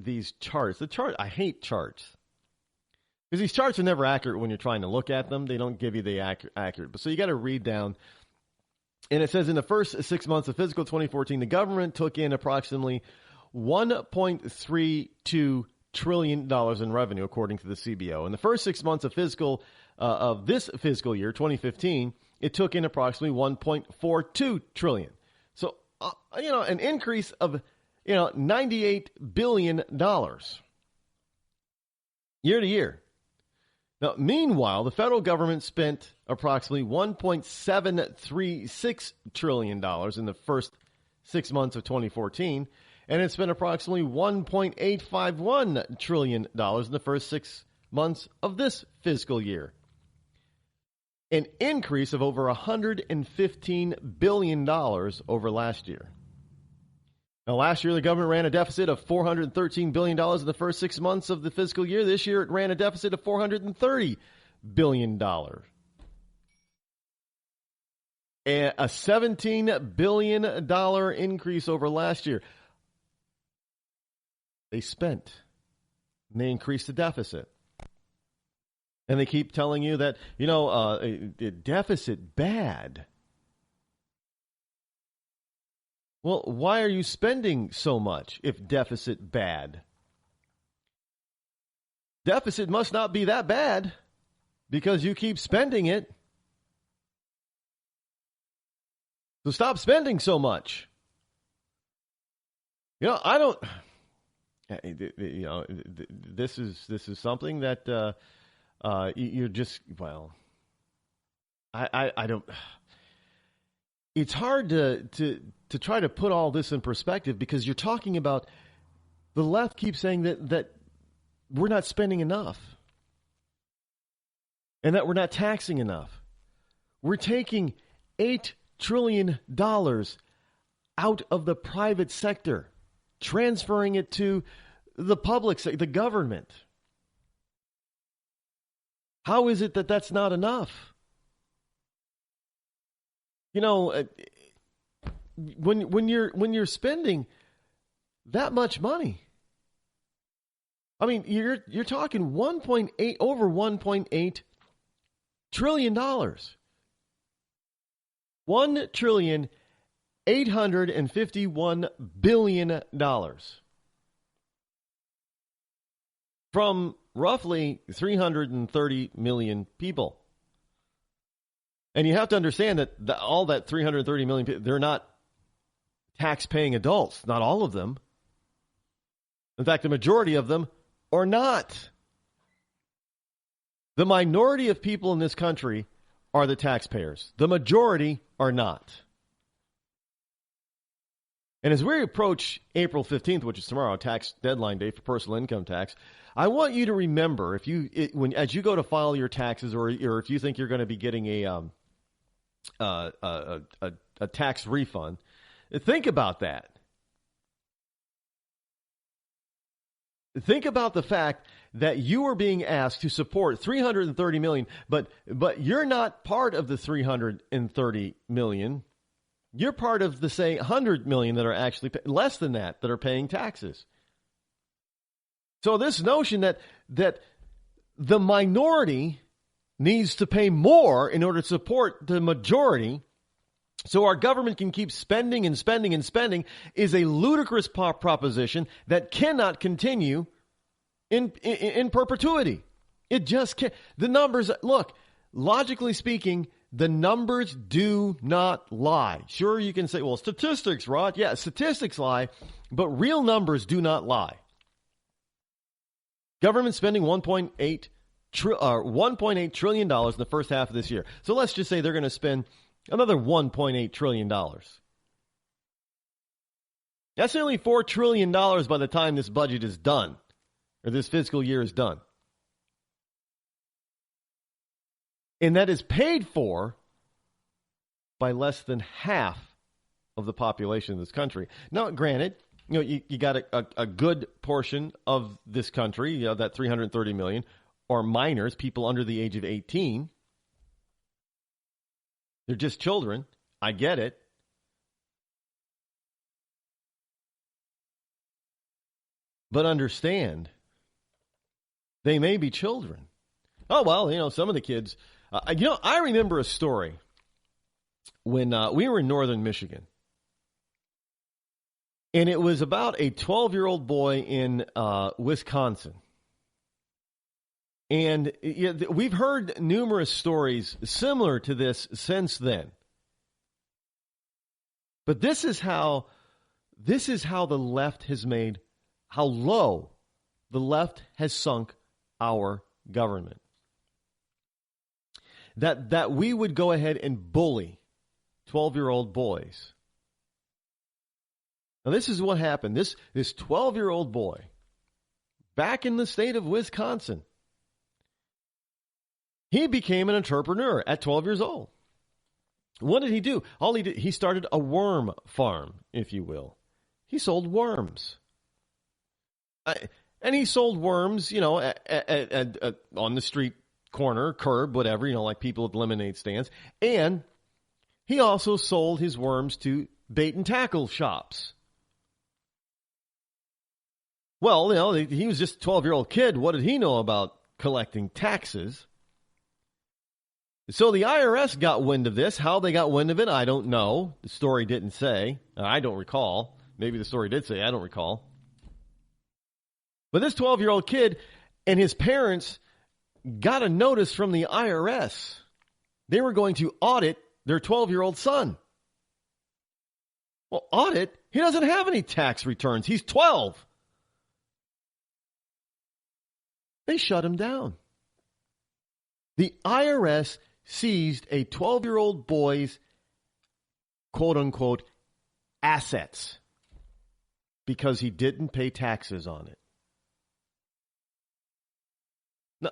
these charts. I hate charts. Because these charts are never accurate when you're trying to look at them. They don't give you the accurate. But so you got to read down. And it says in the first 6 months of fiscal 2014, the government took in approximately $1.32 trillion in revenue, according to the CBO. In the first 6 months of this fiscal year, 2015, it took in approximately $1.42 trillion. So, an increase of, $98 billion year to year. Now, meanwhile, the federal government spent approximately $1.736 trillion in the first 6 months of 2014, and it spent approximately $1.851 trillion in the first 6 months of this fiscal year. An increase of over $115 billion over last year. Now, last year, the government ran a deficit of $413 billion in the first 6 months of the fiscal year. This year, it ran a deficit of $430 billion. A $17 billion increase over last year. They spent, and they increased the deficit. And they keep telling you that, deficit bad. Well, why are you spending so much if deficit bad? Deficit must not be that bad because you keep spending it. So stop spending so much. I don't. This is something that you're just I don't. It's hard to try to put all this in perspective because you're talking about the left keeps saying that we're not spending enough and that we're not taxing enough. We're taking $8 trillion out of the private sector, transferring it to the public sector, the government. How is it that that's not enough? You know, when you're spending that much money, I mean, you're talking over $1.8 trillion. $1,851 billion from roughly 330 million people. And you have to understand that all that 330 million people, they're not tax-paying adults. Not all of them. In fact, the majority of them are not. The minority of people in this country are the taxpayers. The majority are not. And as we approach April 15th, which is tomorrow, tax deadline day for personal income tax, I want you to remember, as you go to file your taxes, or if you think you're going to be getting a tax refund, think about that. Think about the fact that you are being asked to support 330 million, but you're not part of the 330 million. You're part of the, say, 100 million that are actually less than that are paying taxes. So this notion that the minority needs to pay more in order to support the majority so our government can keep spending and spending and spending is a ludicrous proposition that cannot continue in perpetuity. It just can't. The numbers, look, logically speaking, the numbers do not lie. Sure, you can say, well, statistics, Rod. Yeah, statistics lie, but real numbers do not lie. Government spending $1.8 trillion in the first half of this year. So let's just say they're going to spend another $1.8 trillion. That's nearly $4 trillion by the time this budget is done, or this fiscal year is done. And that is paid for by less than half of the population of this country. Now, granted, you got a good portion of this country, that 330 million, are minors, people under the age of 18. They're just children. I get it. But understand, they may be children. Oh, well, some of the kids... I remember a story when we were in northern Michigan. And it was about a 12-year-old boy in Wisconsin. And we've heard numerous stories similar to this since then. But this is how the left has made, how low the left has sunk our government. That we would go ahead and bully 12-year-old boys. Now, this is what happened. This 12-year-old boy, back in the state of Wisconsin, he became an entrepreneur at 12 years old. What did he do? All he did, he started a worm farm, if you will. He sold worms. And he sold worms, on the street corner, curb, whatever, like people at lemonade stands. And he also sold his worms to bait and tackle shops. Well, he was just a 12-year-old kid. What did he know about collecting taxes? So the IRS got wind of this. How they got wind of it, I don't know. The story didn't say. I don't recall. Maybe the story did say. I don't recall. But this 12-year-old kid and his parents got a notice from the IRS. They were going to audit their 12-year-old son. Well, audit? He doesn't have any tax returns. He's 12. They shut him down. The IRS seized a 12-year-old boy's quote-unquote assets because he didn't pay taxes on it. Now,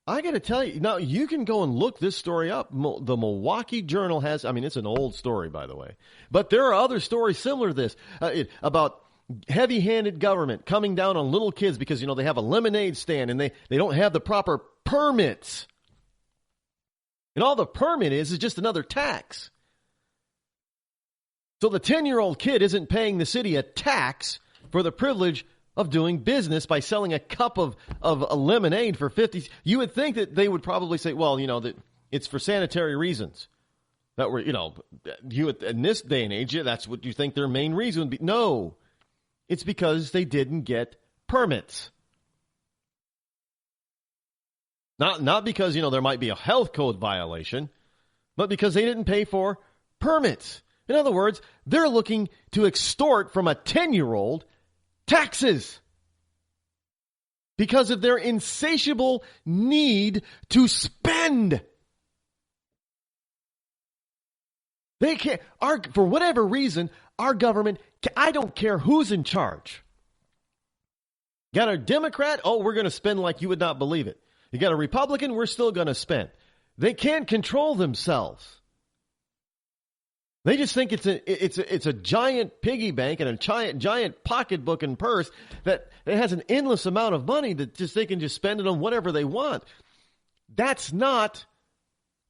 I got to tell you, now you can go and look this story up. The Milwaukee Journal has, it's an old story, by the way, but there are other stories similar to this about heavy-handed government coming down on little kids because, they have a lemonade stand and they don't have the proper permits. And all the permit is just another tax. So the 10-year-old kid isn't paying the city a tax for the privilege of doing business by selling a cup of lemonade for 50. You would think that they would probably say, well, that it's for sanitary reasons. That were, in this day and age, that's what you think their main reason would be. No, it's because they didn't get permits. Not because, there might be a health code violation, but because they didn't pay for permits. In other words, they're looking to extort from a 10-year-old taxes because of their insatiable need to spend. They can't, for whatever reason, our government, I don't care who's in charge. Got a Democrat? Oh, we're going to spend like you would not believe it. You got a Republican? We're still going to spend. They can't control themselves. They just think it's a giant piggy bank and a giant pocketbook and purse that it has an endless amount of money that they can just spend it on whatever they want. That's not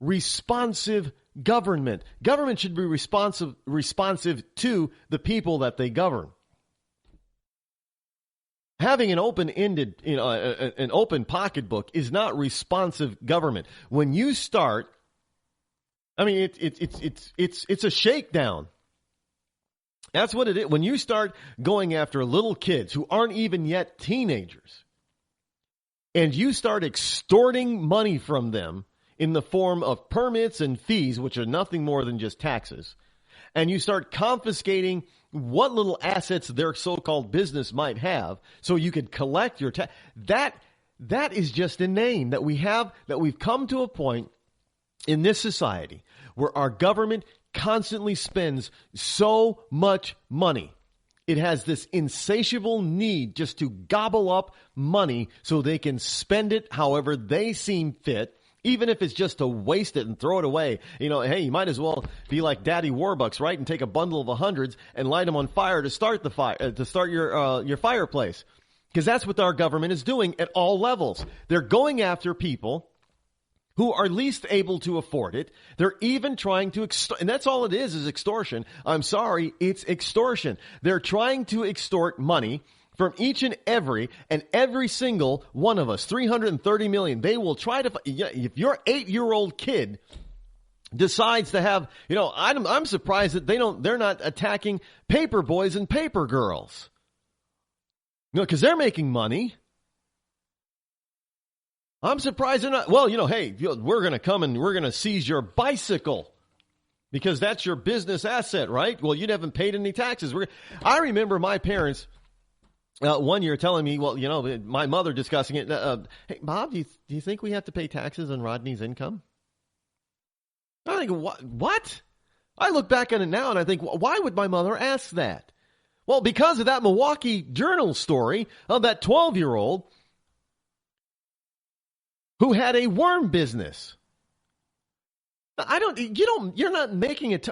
responsive government. Government should be responsive to the people that they govern. Having an open-ended, an open pocketbook is not responsive government. When you start, it's a shakedown. That's what it is. When you start going after little kids who aren't even yet teenagers, and you start extorting money from them in the form of permits and fees, which are nothing more than just taxes, and you start confiscating what little assets their so-called business might have so you could collect your tax, that is just inane that we've come to a point in this society where our government constantly spends so much money. It has this insatiable need just to gobble up money so they can spend it however they seem fit, even if it's just to waste it and throw it away. Hey, you might as well be like Daddy Warbucks, right? And take a bundle of hundreds and light them on fire to start the fire, to start your fireplace. Because that's what our government is doing at all levels. They're going after people who are least able to afford it. They're even trying to extort, and that's all it is extortion. I'm sorry, it's extortion. They're trying to extort money from each and every single one of us, 330 million. They will try to, if your 8-year-old kid decides to have, I'm surprised that they're not attacking paper boys and paper girls. Because they're making money. I'm surprised they're not, hey, we're going to come and we're going to seize your bicycle because that's your business asset, right? Well, you haven't paid any taxes. I remember my parents one year telling me, my mother discussing it. Hey, Bob, do you think we have to pay taxes on Rodney's income? I think, what? I look back on it now and I think, why would my mother ask that? Well, because of that Milwaukee Journal story of that 12-year-old who had a worm business. You're not making it.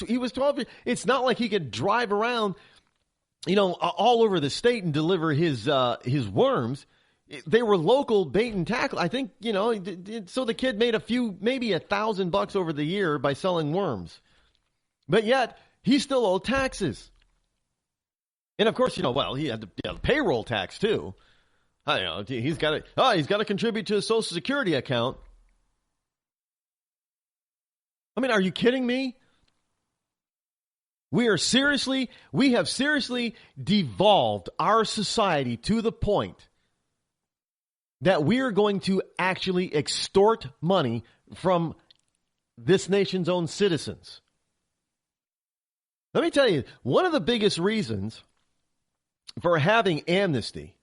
He was 12. It's not like he could drive around, all over the state and deliver his worms. They were local bait and tackle. I think, so the kid made maybe $1,000 over the year by selling worms. But yet he still owed taxes. And of course, he had the payroll tax too. He's got to contribute to his Social Security account. Are you kidding me? We have seriously devolved our society to the point that we are going to actually extort money from this nation's own citizens. Let me tell you, one of the biggest reasons for having amnesty,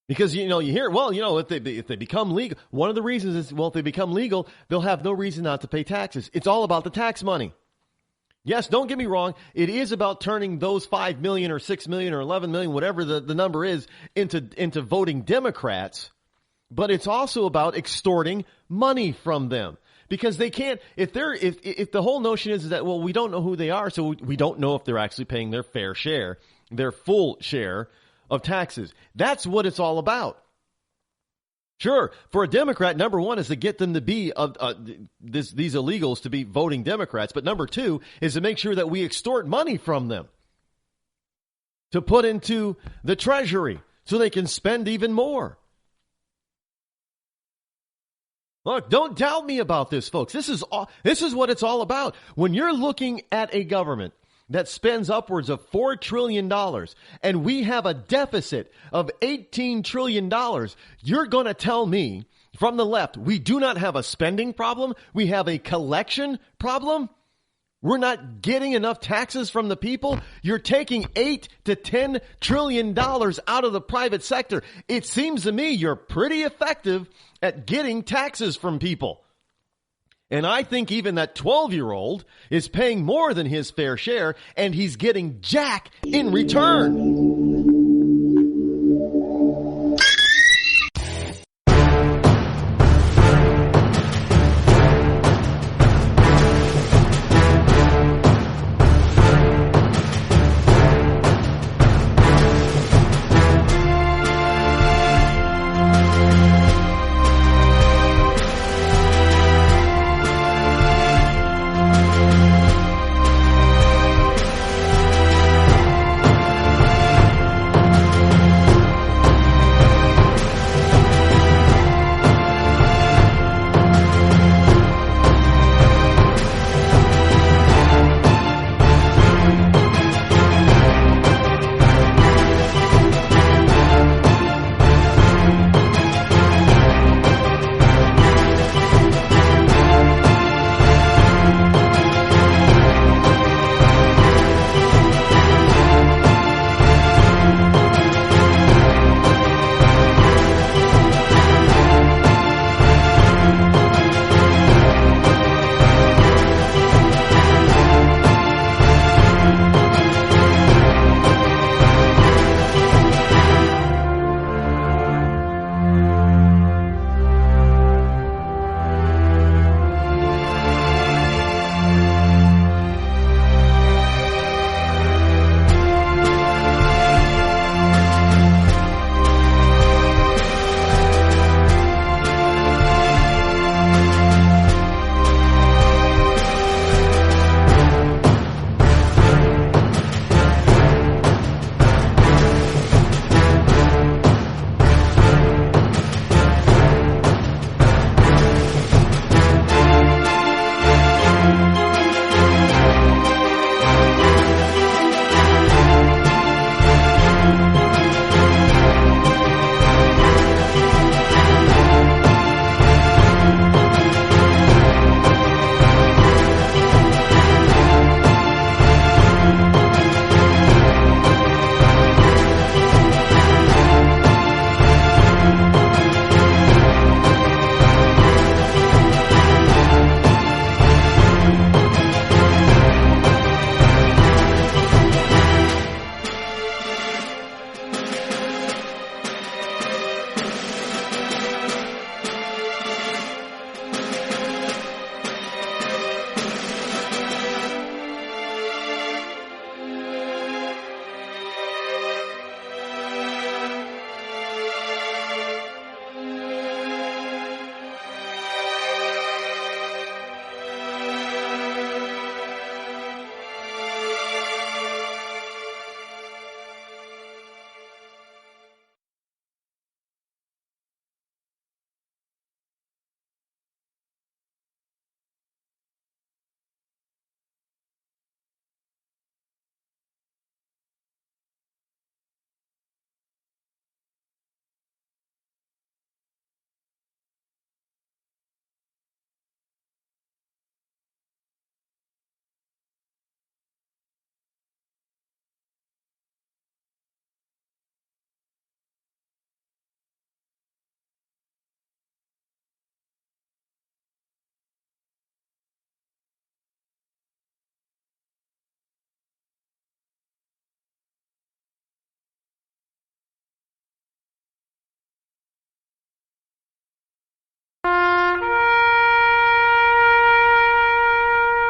because, you hear, if they become legal, one of the reasons is, if they become legal, they'll have no reason not to pay taxes. It's all about the tax money. Yes, don't get me wrong. It is about turning those 5 million or 6 million or 11 million, whatever the number is, into voting Democrats. But it's also about extorting money from them. Because they can't, if the whole notion is that, we don't know who they are, so we don't know if they're actually paying their fair share, their full share of taxes. That's what it's all about. Sure, for a Democrat, number one is to get them to be these illegals to be voting Democrats. But number two is to make sure that we extort money from them to put into the Treasury so they can spend even more. Look, don't doubt me about this, folks. This is what it's all about. When you're looking at a government that spends upwards of $4 trillion and we have a deficit of $18 trillion, you're going to tell me from the left, we do not have a spending problem. We have a collection problem. We're not getting enough taxes from the people. You're taking $8 to $10 trillion out of the private sector. It seems to me you're pretty effective at getting taxes from people. And I think even that 12-year-old is paying more than his fair share, and he's getting jack in return.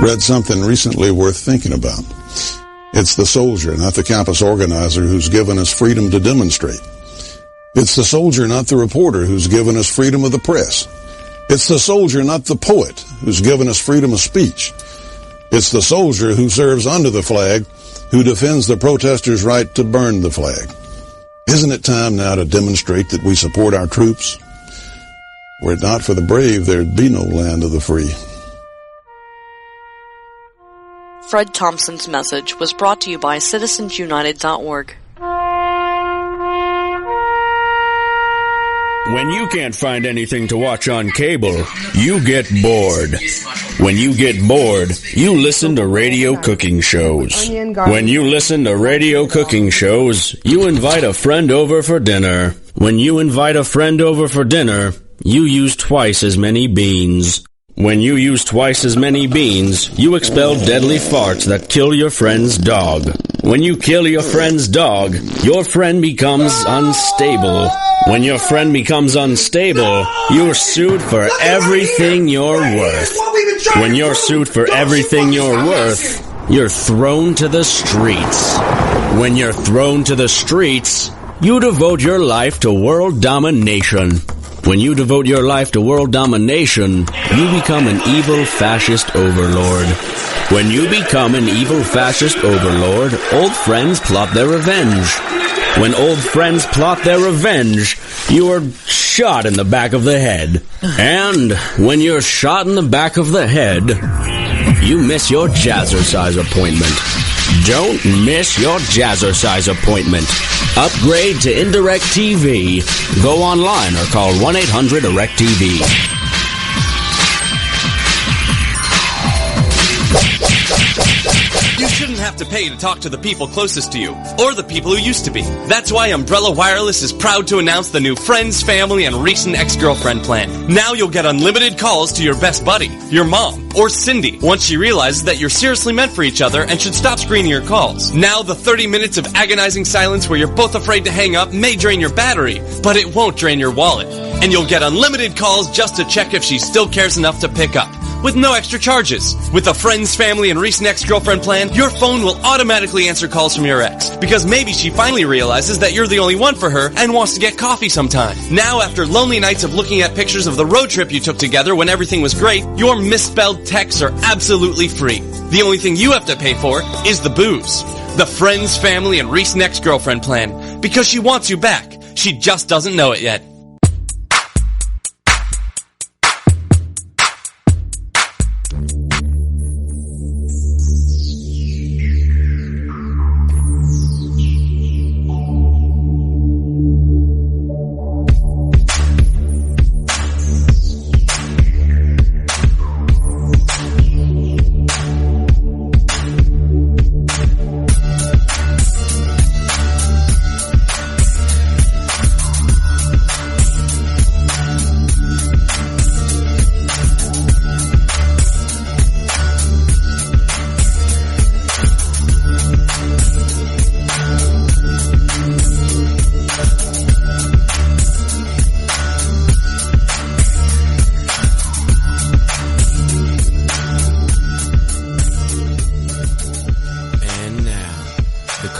Read something recently worth thinking about. It's the soldier, not the campus organizer, who's given us freedom to demonstrate. It's the soldier, not the reporter, who's given us freedom of the press. It's the soldier, not the poet, who's given us freedom of speech. It's the soldier who serves under the flag, who defends the protesters' right to burn the flag. Isn't it time now to demonstrate that we support our troops? Were it not for the brave, there'd be no land of the free. Fred Thompson's message was brought to you by CitizensUnited.org. When you can't find anything to watch on cable, you get bored. When you get bored, you listen to radio cooking shows. When you listen to radio cooking shows, you invite a friend over for dinner. When you invite a friend over for dinner, you use twice as many beans. When you use twice as many beans, you expel deadly farts that kill your friend's dog. When you kill your friend's dog, your friend becomes unstable. When your friend becomes unstable, you're sued for everything you're worth. When you're sued for everything you're worth, you're thrown to the streets. When you're thrown to the streets, you devote your life to world domination. When you devote your life to world domination, you become an evil fascist overlord. When you become an evil fascist overlord, old friends plot their revenge. When old friends plot their revenge, you are shot in the back of the head. And when you're shot in the back of the head, you miss your jazzercise appointment. Don't miss your jazzercise appointment. Upgrade to Indirect TV. Go online or call 1-800-DIRECT-TV. You shouldn't have to pay to talk to the people closest to you, or the people who used to be. That's why Umbrella Wireless is proud to announce the new Friends, Family, and Recent Ex-Girlfriend plan. Now you'll get unlimited calls to your best buddy, your mom, or Cindy, once she realizes that you're seriously meant for each other and should stop screening your calls. Now the 30 minutes of agonizing silence where you're both afraid to hang up may drain your battery, but it won't drain your wallet. And you'll get unlimited calls just to check if she still cares enough to pick up, with no extra charges. With the Friends, Family, and Recent Ex-Girlfriend plan, your phone will automatically answer calls from your ex, because maybe she finally realizes that you're the only one for her and wants to get coffee sometime. Now, after lonely nights of looking at pictures of the road trip you took together when everything was great, your misspelled texts are absolutely free. The only thing you have to pay for is the booze. The Friends, Family, and Recent Ex-Girlfriend plan, because she wants you back. She just doesn't know it yet.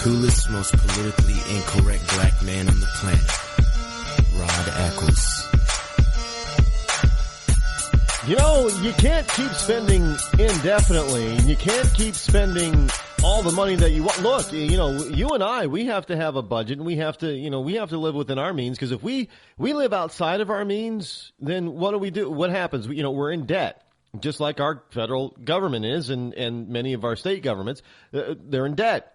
coolest, most politically incorrect black man on the planet, Rod Eccles. You know, you can't keep spending indefinitely, and you can't keep spending all the money that you want. Look, you know, you and I, we have to have a budget, and we have to live within our means, because if we live outside of our means, then what do? What happens? We're in debt, just like our federal government is, and many of our state governments, they're in debt.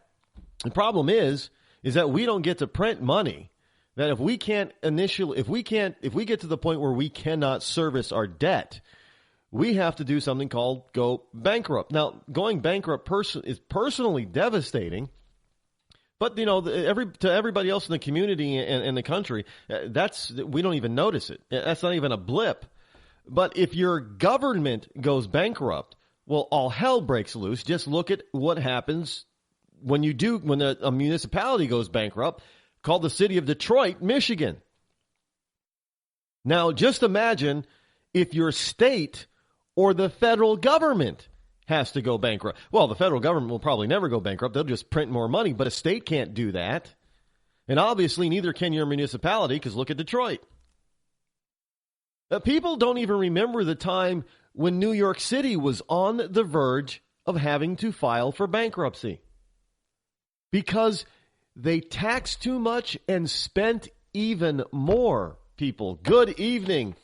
The problem is that we don't get to print money. That if we get to the point where we cannot service our debt, we have to do something called go bankrupt. Now, going bankrupt is personally devastating, but to everybody else in the community and the country, we don't even notice it. That's not even a blip. But if your government goes bankrupt, well, all hell breaks loose. Just look at what happens when a municipality goes bankrupt, called the city of Detroit, Michigan. Now, just imagine if your state or the federal government has to go bankrupt. Well, the federal government will probably never go bankrupt. They'll just print more money, but a state can't do that. And obviously, neither can your municipality, because look at Detroit. People don't even remember the time when New York City was on the verge of having to file for bankruptcy because they taxed too much and spent even more, people. Good evening,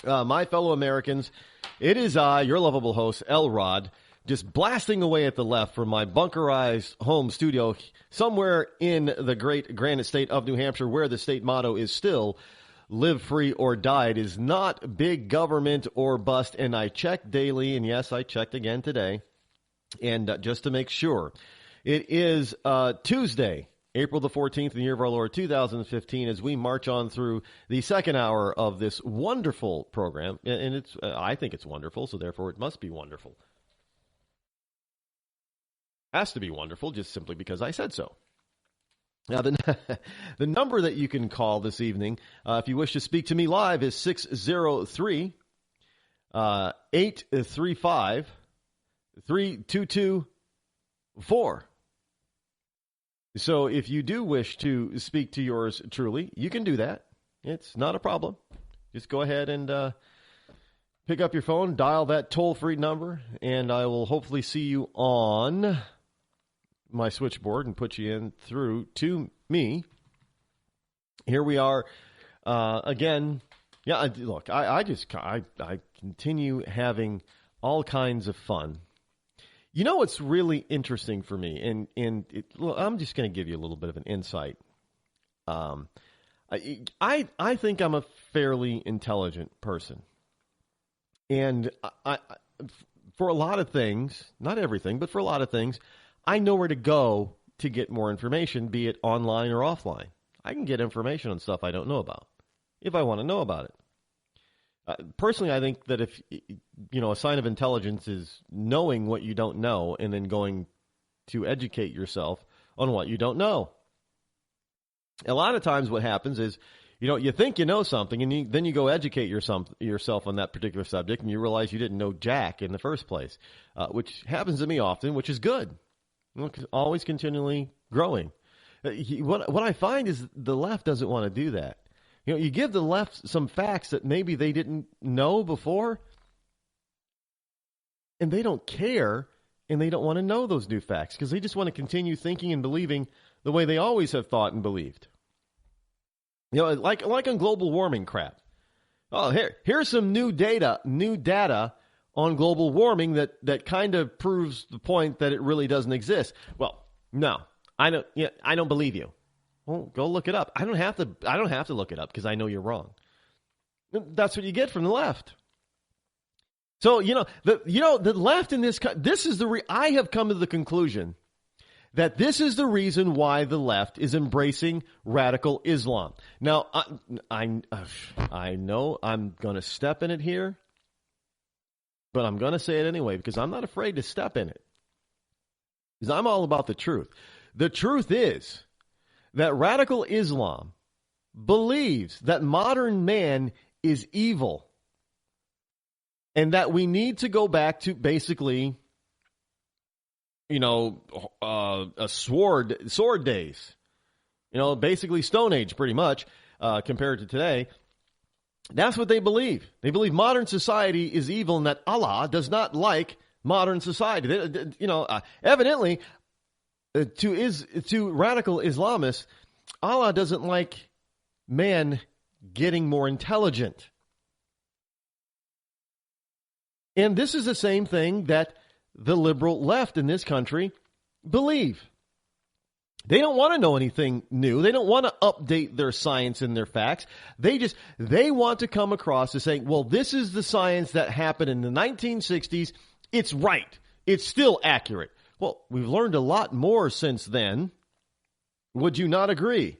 my fellow Americans. It is I, your lovable host, L. Rod, just blasting away at the left from my bunkerized home studio somewhere in the great granite state of New Hampshire, where the state motto is still live free or die. It is not big government or bust. And I check daily, and yes, I checked again today. And just to make sure, it is Tuesday, April the 14th, in the year of our Lord 2015, as we march on through the second hour of this wonderful program. And it's I think it's wonderful, so therefore it must be wonderful. Has to be wonderful just simply because I said so. Now, the number that you can call this evening, if you wish to speak to me live, is 603-835-3224. So if you do wish to speak to yours truly, you can do that. It's not a problem. Just go ahead and pick up your phone, dial that toll-free number, and I will hopefully see you on my switchboard and put you in through to me. Here we are again. Yeah, look, I continue having all kinds of fun. You know what's really interesting for me, and I'm just going to give you a little bit of an insight. I think I'm a fairly intelligent person, and I for a lot of things, not everything, but for a lot of things, I know where to go to get more information, be it online or offline. I can get information on stuff I don't know about if I want to know about it. Personally, I think that if, a sign of intelligence is knowing what you don't know and then going to educate yourself on what you don't know. A lot of times what happens is, you think you know something and then you go educate yourself on that particular subject and you realize you didn't know jack in the first place, which happens to me often, which is good. Always continually growing. What I find is the left doesn't want to do that. You give the left some facts that maybe they didn't know before, and they don't care, and they don't want to know those new facts because they just want to continue thinking and believing the way they always have thought and believed. Like on global warming crap. Oh, here's some new data on global warming that kind of proves the point that it really doesn't exist. Well, no, I don't believe you. Well, go look it up. I don't have to look it up because I know you're wrong. That's what you get from the left. So the left in this is I have come to the conclusion that this is the reason why the left is embracing radical Islam. Now, I know I'm going to step in it here, but I'm going to say it anyway because I'm not afraid to step in it. Because I'm all about the truth. The truth is that radical Islam believes that modern man is evil and that we need to go back to basically, sword days, basically Stone Age pretty much compared to today. That's what they believe. They believe modern society is evil and that Allah does not like modern society. Evidently, to radical Islamists, Allah doesn't like man getting more intelligent. And this is the same thing that the liberal left in this country believe. They don't want to know anything new. They don't want to update their science and their facts. They want to come across as saying, well, this is the science that happened in the 1960s. It's right. It's still accurate. Well, we've learned a lot more since then. Would you not agree?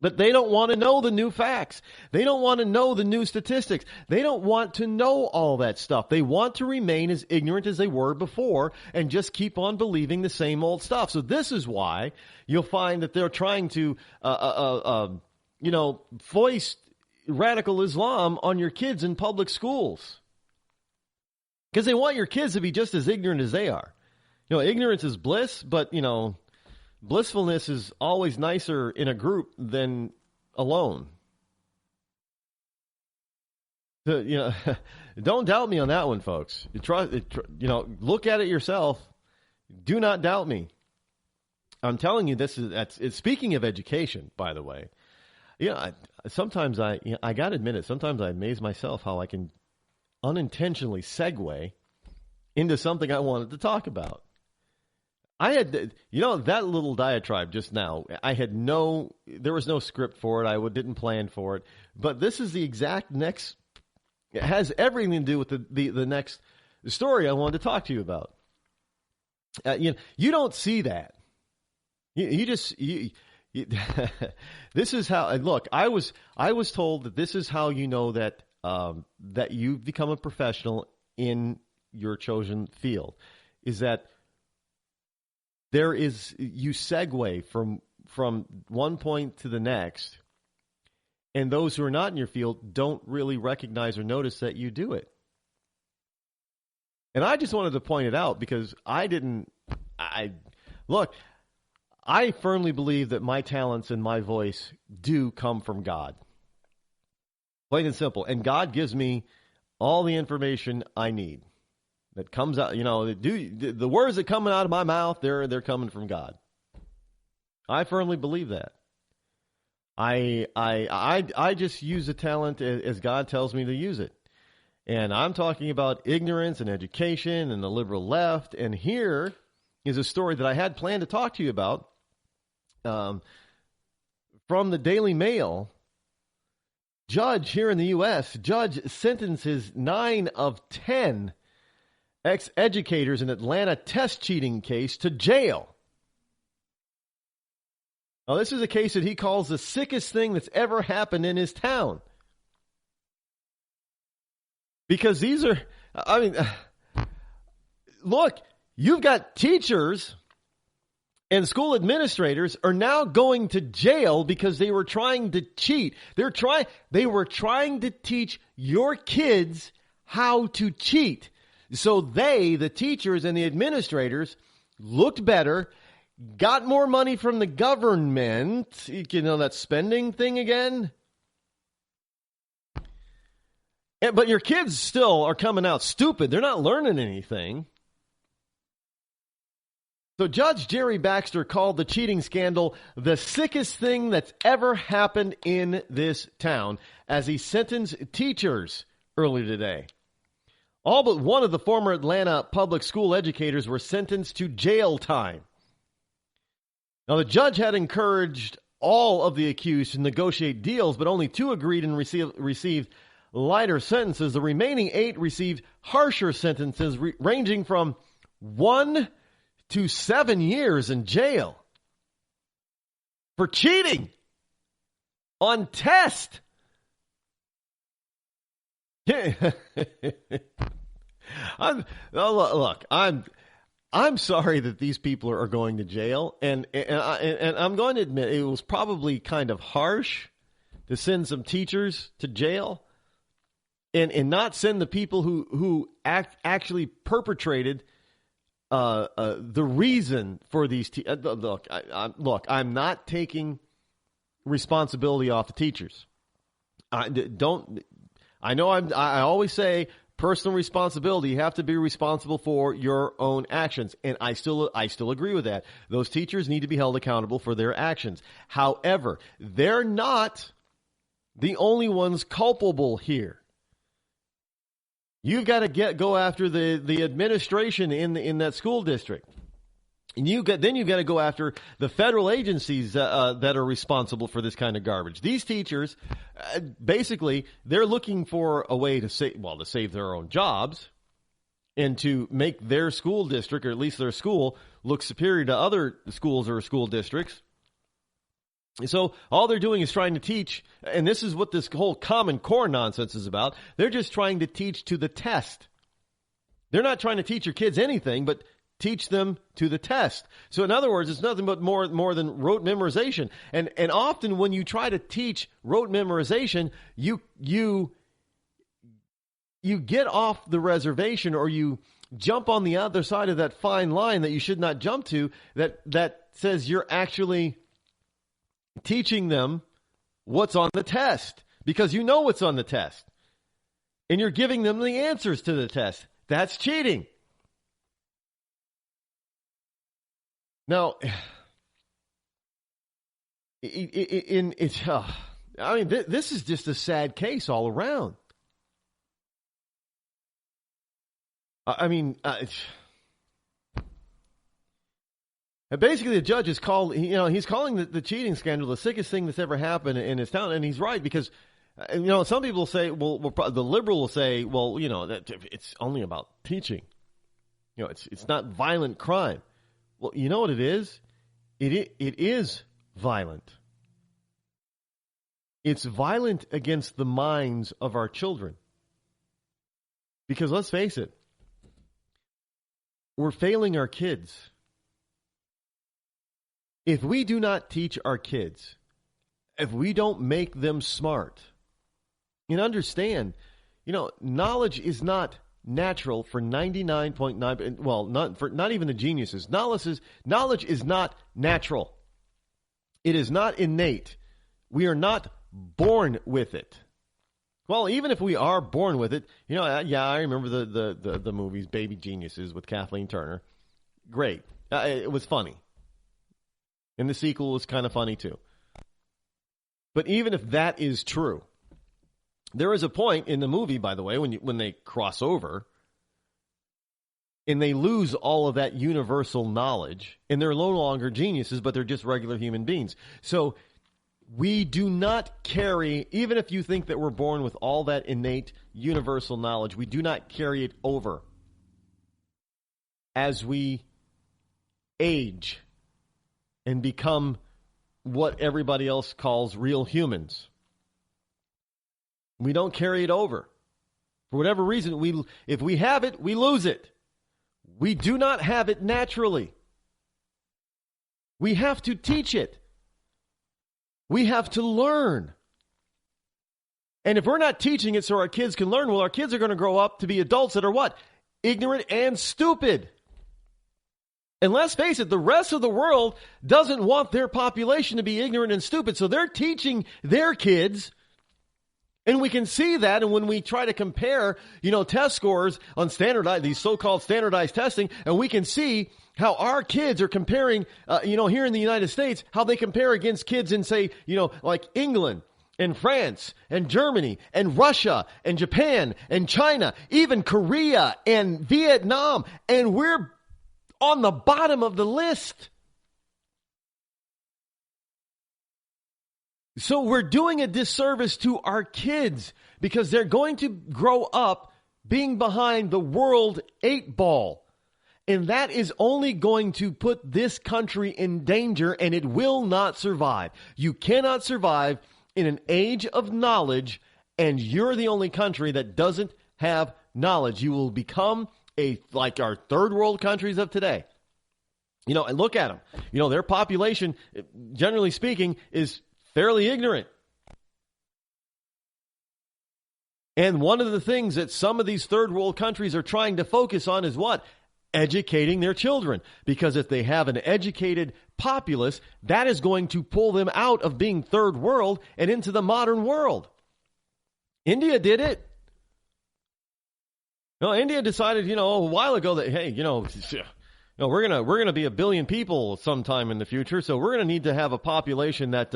But they don't want to know the new facts. They don't want to know the new statistics. They don't want to know all that stuff. They want to remain as ignorant as they were before and just keep on believing the same old stuff. So this is why you'll find that they're trying to, foist radical Islam on your kids in public schools. Because they want your kids to be just as ignorant as they are. Ignorance is bliss, but, blissfulness is always nicer in a group than alone. So, don't doubt me on that one, folks. Look at it yourself. Do not doubt me. I'm telling you, it's speaking of education, by the way. Sometimes I got to admit it. Sometimes I amaze myself how I can unintentionally segue into something I wanted to talk about. I had, that little diatribe just now, there was no script for it. I didn't plan for it. But this is the exact next, it has everything to do with the next story I wanted to talk to you about. You don't see that. This is how, look, I was told that this is how you know that you've become a professional in your chosen field, is that you segue from one point to the next, and those who are not in your field don't really recognize or notice that you do it. And I just wanted to point it out because I firmly believe that my talents and my voice do come from God. Plain and simple. And God gives me all the information I need. That comes out, the words that come out of my mouth, they're coming from God. I firmly believe that. I just use the talent as God tells me to use it. And I'm talking about ignorance and education and the liberal left. And here is a story that I had planned to talk to you about from the Daily Mail. Judge here in the U.S., judge sentences 9 of 10 ex-educators in Atlanta test cheating case to jail. Now, this is a case that he calls the sickest thing that's ever happened in his town. Because look, you've got teachers and school administrators are now going to jail because they were trying to cheat. They were trying to teach your kids how to cheat. So the teachers and the administrators, looked better, got more money from the government. That spending thing again. But your kids still are coming out stupid. They're not learning anything. So Judge Jerry Baxter called the cheating scandal the sickest thing that's ever happened in this town as he sentenced teachers earlier today. All but one of the former Atlanta public school educators were sentenced to jail time. Now, the judge had encouraged all of the accused to negotiate deals, but only 2 agreed and received lighter sentences. The remaining 8 received harsher sentences ranging from 1 to 7 years in jail for cheating on test. I'm sorry that these people are going to jail, and I'm going to admit it was probably kind of harsh to send some teachers to jail, and not send the people who actually perpetrated the reason for these. Look, I'm not taking responsibility off the teachers. I always say personal responsibility. You have to be responsible for your own actions. And I still agree with that. Those teachers need to be held accountable for their actions. However, they're not the only ones culpable here. You've got to go after the administration in that school district. And you've got to go after the federal agencies that are responsible for this kind of garbage. These teachers, basically, they're looking for a way to save their own jobs and to make their school district, or at least their school, look superior to other schools or school districts. So all they're doing is trying to teach, and this is what this whole Common Core nonsense is about. They're just trying to teach to the test. They're not trying to teach your kids anything, but teach them to the test. So in other words, it's nothing but more than rote memorization. And often when you try to teach rote memorization, you you get off the reservation or you jump on the other side of that fine line that you should not jump to, that says you're actually teaching them what's on the test because you know what's on the test. And you're giving them the answers to the test. That's cheating. Now, this is just a sad case all around. Basically, the judge is he's calling the cheating scandal the sickest thing that's ever happened in his town, and he's right because, some people say, the liberal will say, that it's only about teaching. It's not violent crime. Well, you know what it is? It is violent. It's violent against the minds of our children. Because let's face it, we're failing our kids. If we do not teach our kids, if we don't make them smart, and understand, knowledge is not natural for 99.9%, not even the geniuses. Knowledge is not natural. It is not innate. We are not born with it. Well, even if we are born with it, I remember the movies Baby Geniuses with Kathleen Turner. Great. It was funny. And the sequel was kind of funny too. But even if that is true, there is a point in the movie, by the way, when they cross over and they lose all of that universal knowledge, and they're no longer geniuses, but they're just regular human beings. So we do not carry, even if you think that we're born with all that innate universal knowledge, we do not carry it over as we age and become what everybody else calls real humans. We don't carry it over. For whatever reason, if we have it, we lose it. We do not have it naturally. We have to teach it. We have to learn. And if we're not teaching it so our kids can learn, well, our kids are going to grow up to be adults that are what? Ignorant and stupid. And let's face it, the rest of the world doesn't want their population to be ignorant and stupid. So they're teaching their kids. And we can see that, and when we try to compare, test scores on these so-called standardized testing, and we can see how our kids are comparing, here in the United States, how they compare against kids in, say, like England and France and Germany and Russia and Japan and China, even Korea and Vietnam, and we're on the bottom of the list. So we're doing a disservice to our kids because they're going to grow up being behind the world 8 ball. And that is only going to put this country in danger, and it will not survive. You cannot survive in an age of knowledge, and you're the only country that doesn't have knowledge. You will become like our third world countries of today. And look at them. Their population, generally speaking, is fairly ignorant. And one of the things that some of these third world countries are trying to focus on is what? Educating their children. Because if they have an educated populace, that is going to pull them out of being third world and into the modern world. India did it. India decided, a while ago that, hey, we're gonna be 1 billion people sometime in the future, so we're gonna need to have a population that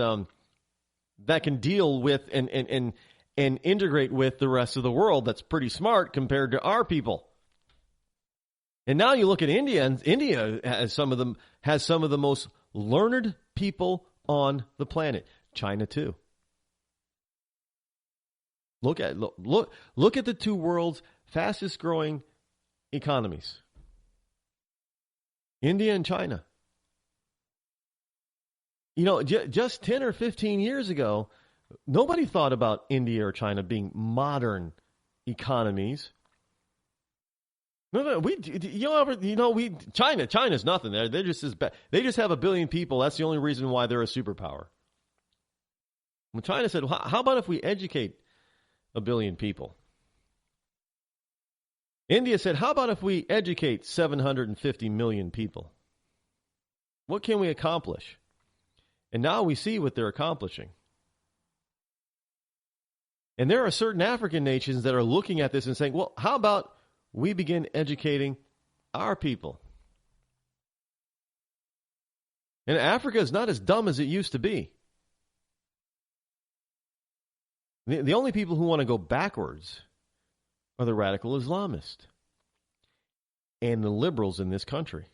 can deal with and integrate with the rest of the world that's pretty smart compared to our people. And now you look at India, and India has some of the most learned people on the planet. China too. Look at the two world's fastest growing economies. India and China. Just 10 or 15 years ago, nobody thought about India or China being modern economies. China's nothing there. They're just as bad. They just have 1 billion people. That's the only reason why they're a superpower. When China said, how about if we educate 1 billion people? India said, how about if we educate 750 million people? What can we accomplish? And now we see what they're accomplishing. And there are certain African nations that are looking at this and saying, well, how about we begin educating our people? And Africa is not as dumb as it used to be. The only people who want to go backwards are the radical Islamists and the liberals in this country.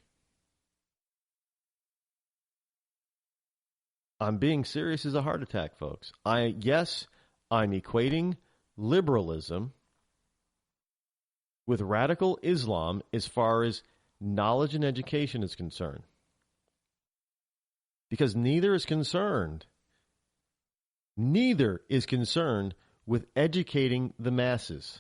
I'm being serious as a heart attack, folks. Yes, I'm equating liberalism with radical Islam as far as knowledge and education is concerned. Because neither is concerned with educating the masses.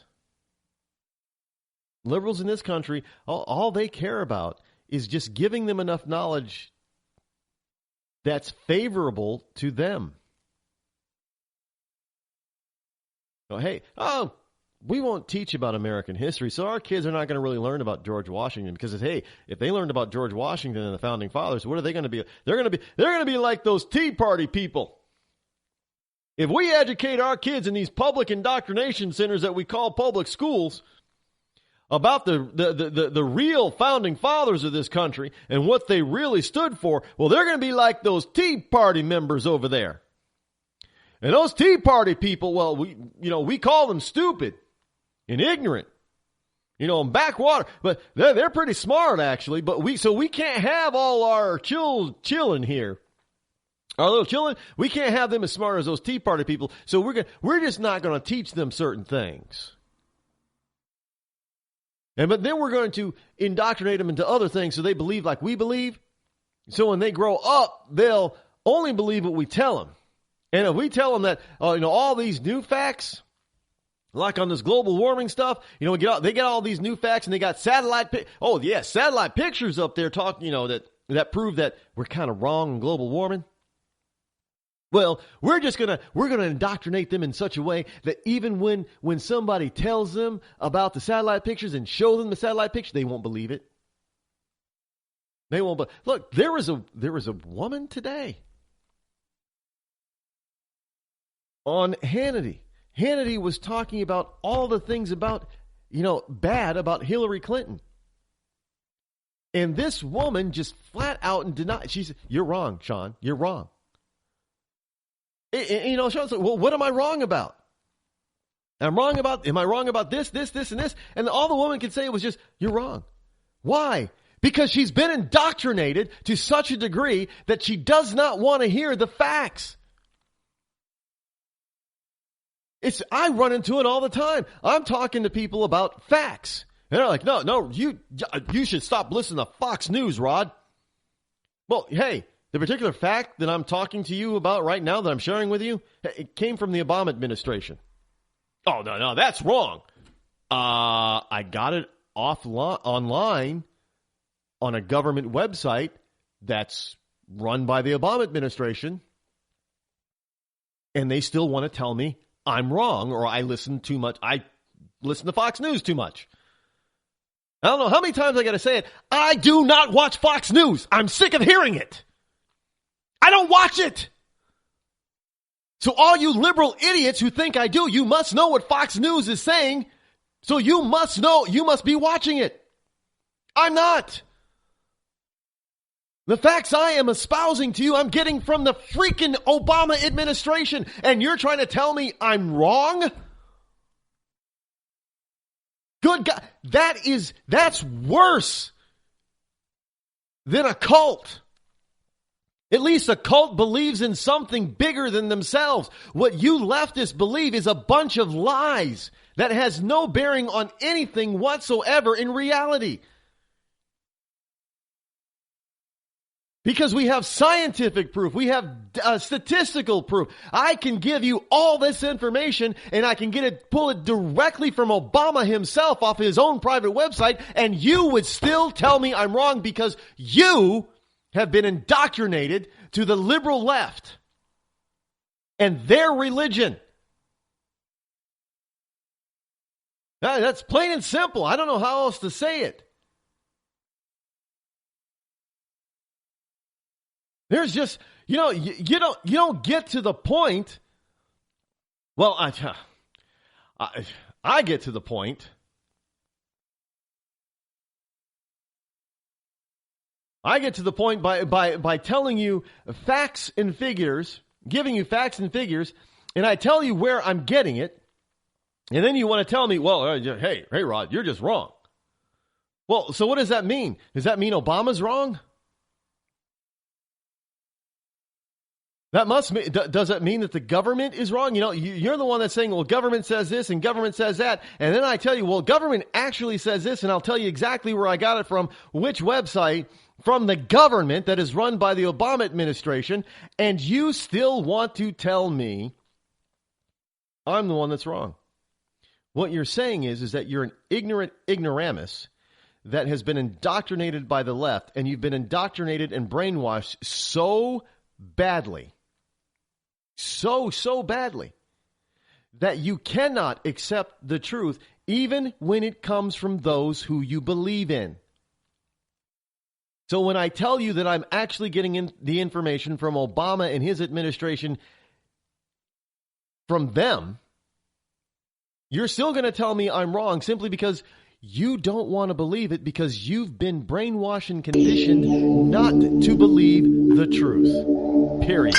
Liberals in this country, all they care about is just giving them enough knowledge that's favorable to them. We won't teach about American history, so our kids are not going to really learn about George Washington because, if they learned about George Washington and the Founding Fathers, what are they going to be? They're going to be like those Tea Party people. If we educate our kids in these public indoctrination centers that we call public schools about the real Founding Fathers of this country and what they really stood for, well, they're going to be like those Tea Party members over there. And those Tea Party people, well, we call them stupid and ignorant, and backwater, but they're pretty smart actually. But we can't have all our children here, our little children. We can't have them as smart as those Tea Party people. So we're just not going to teach them certain things. But then we're going to indoctrinate them into other things so they believe like we believe. So when they grow up, they'll only believe what we tell them. And if we tell them that, all these new facts, like on this global warming stuff, they get all these new facts and they got satellite pictures up there talking, that prove that we're kind of wrong in global warming. Well, we're going to indoctrinate them in such a way that even when somebody tells them about the satellite pictures and show them the satellite picture, they won't believe it. They won't. Look, there was a woman today on Hannity. Hannity was talking about all the things about, bad about Hillary Clinton. And this woman just flat out and denied. She said, "You're wrong, Sean. You're wrong." Sean said, "Well, what am I wrong about? Am I wrong about this, and this?" And all the woman could say was just, "You're wrong." Why? Because she's been indoctrinated to such a degree that she does not want to hear the facts. I run into it all the time. I'm talking to people about facts. And they're like, no, you should stop listening to Fox News, Rod. Well, hey, the particular fact that I'm talking to you about right now that I'm sharing with you, it came from the Obama administration. Oh, no, that's wrong. I got it online on a government website that's run by the Obama administration. And they still want to tell me I'm wrong, or I listen too much. I listen to Fox News too much. I don't know how many times I got to say it. I do not watch Fox News. I'm sick of hearing it. I don't watch it. So all you liberal idiots who think I do, you must know what Fox News is saying. So you must know, you must be watching it. I'm not. The facts I am espousing to you, I'm getting from the freaking Obama administration. And you're trying to tell me I'm wrong? Good God. That's worse than a cult. At least a cult believes in something bigger than themselves. What you leftists believe is a bunch of lies that has no bearing on anything whatsoever in reality. Because we have scientific proof. We have statistical proof. I can give you all this information and I can pull it directly from Obama himself off his own private website, and you would still tell me I'm wrong because you have been indoctrinated to the liberal left and their religion. That's plain and simple. I don't know how else to say it. There's just, you don't get to the point. Well, I get to the point. I get to the point by telling you facts and figures, giving you facts and figures, and I tell you where I'm getting it, and then you want to tell me, well, hey, Rod, you're just wrong. Well, so what does that mean? Does that mean Obama's wrong? Does that mean that the government is wrong? You're the one that's saying, well, government says this and government says that. And then I tell you, well, government actually says this, and I'll tell you exactly where I got it from, which website, from the government that is run by the Obama administration. And you still want to tell me I'm the one that's wrong. What you're saying is that you're an ignorant ignoramus that has been indoctrinated by the left, and you've been indoctrinated and brainwashed so badly, so badly, that you cannot accept the truth, even when it comes from those who you believe in. So when I tell you that I'm actually getting the information from Obama and his administration from them, you're still going to tell me I'm wrong simply because you don't want to believe it, because you've been brainwashed and conditioned not to believe the truth. Period.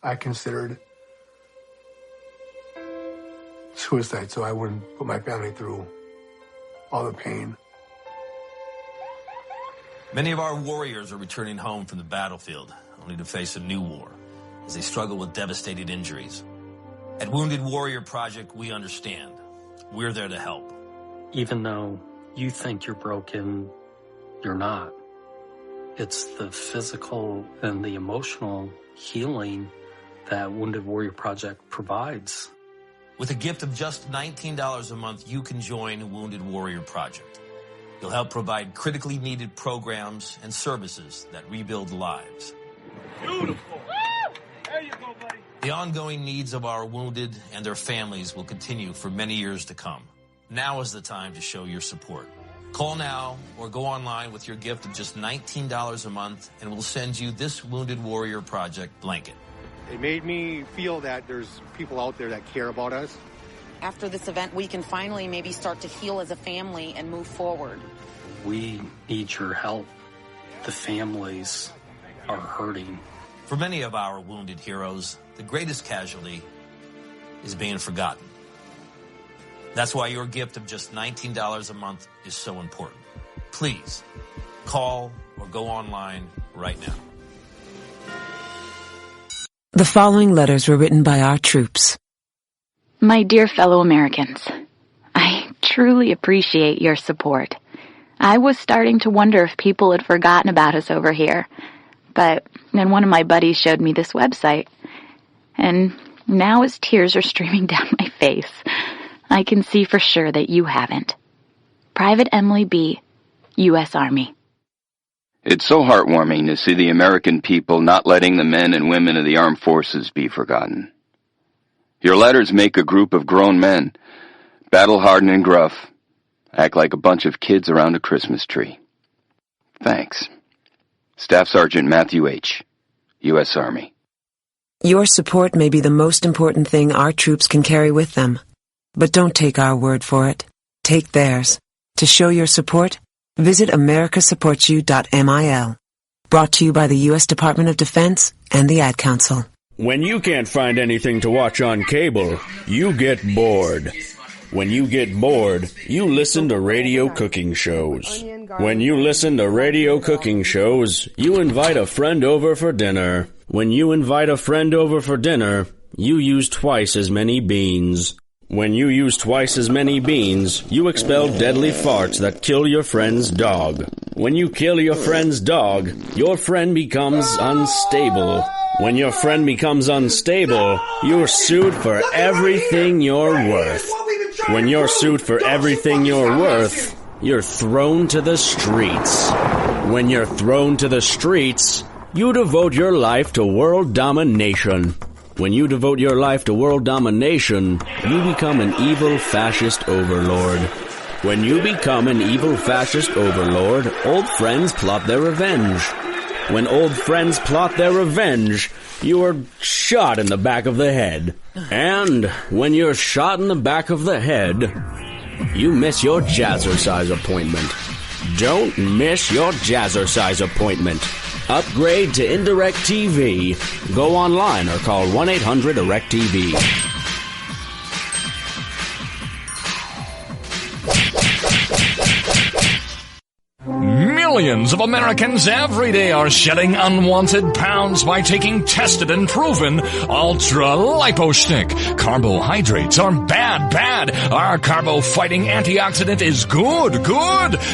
I considered suicide so I wouldn't put my family through all the pain. Many of our warriors are returning home from the battlefield, only to face a new war as they struggle with devastating injuries. At Wounded Warrior Project, we understand. We're there to help. Even though you think you're broken, you're not. It's the physical and the emotional healing that Wounded Warrior Project provides. With a gift of just $19 a month, you can join Wounded Warrior Project. You'll help provide critically needed programs and services that rebuild lives. Beautiful. Woo! There you go, buddy. The ongoing needs of our wounded and their families will continue for many years to come. Now is the time to show your support. Call now or go online with your gift of just $19 a month, and we'll send you this Wounded Warrior Project blanket. It made me feel that there's people out there that care about us. After this event, we can finally maybe start to heal as a family and move forward. We need your help. The families are hurting. For many of our wounded heroes, the greatest casualty is being forgotten. That's why your gift of just $19 a month is so important. Please call or go online right now. The following letters were written by our troops. My dear fellow Americans, I truly appreciate your support. I was starting to wonder if people had forgotten about us over here, but then one of my buddies showed me this website, and now as tears are streaming down my face, I can see for sure that you haven't. Private Emily B., U.S. Army. It's so heartwarming to see the American people not letting the men and women of the armed forces be forgotten. Your letters make a group of grown men, battle-hardened and gruff, act like a bunch of kids around a Christmas tree. Thanks. Staff Sergeant Matthew H., U.S. Army. Your support may be the most important thing our troops can carry with them. But don't take our word for it. Take theirs. To show your support, visit americasupportsyou.mil. Brought to you by the U.S. Department of Defense and the Ad Council. When you can't find anything to watch on cable, you get bored. When you get bored, you listen to radio cooking shows. When you listen to radio cooking shows, you invite a friend over for dinner. When you invite a friend over for dinner, you use twice as many beans. When you use twice as many beans, you expel deadly farts that kill your friend's dog. When you kill your friend's dog, your friend becomes unstable. When your friend becomes unstable, you're sued for everything you're worth. When you're sued for everything you're worth, you're thrown to the streets. When you're thrown to the streets, you devote your life to world domination. When you devote your life to world domination, you become an evil fascist overlord. When you become an evil fascist overlord, old friends plot their revenge. When old friends plot their revenge, you are shot in the back of the head. And when you're shot in the back of the head, you miss your jazzercise appointment. Don't miss your jazzercise appointment. Upgrade to Indirect TV. Go online or call 1-800-ERECT-TV. Millions of Americans every day are shedding unwanted pounds by taking tested and proven ultra-lipostick. Carbohydrates are bad. Our carbo-fighting antioxidant is good.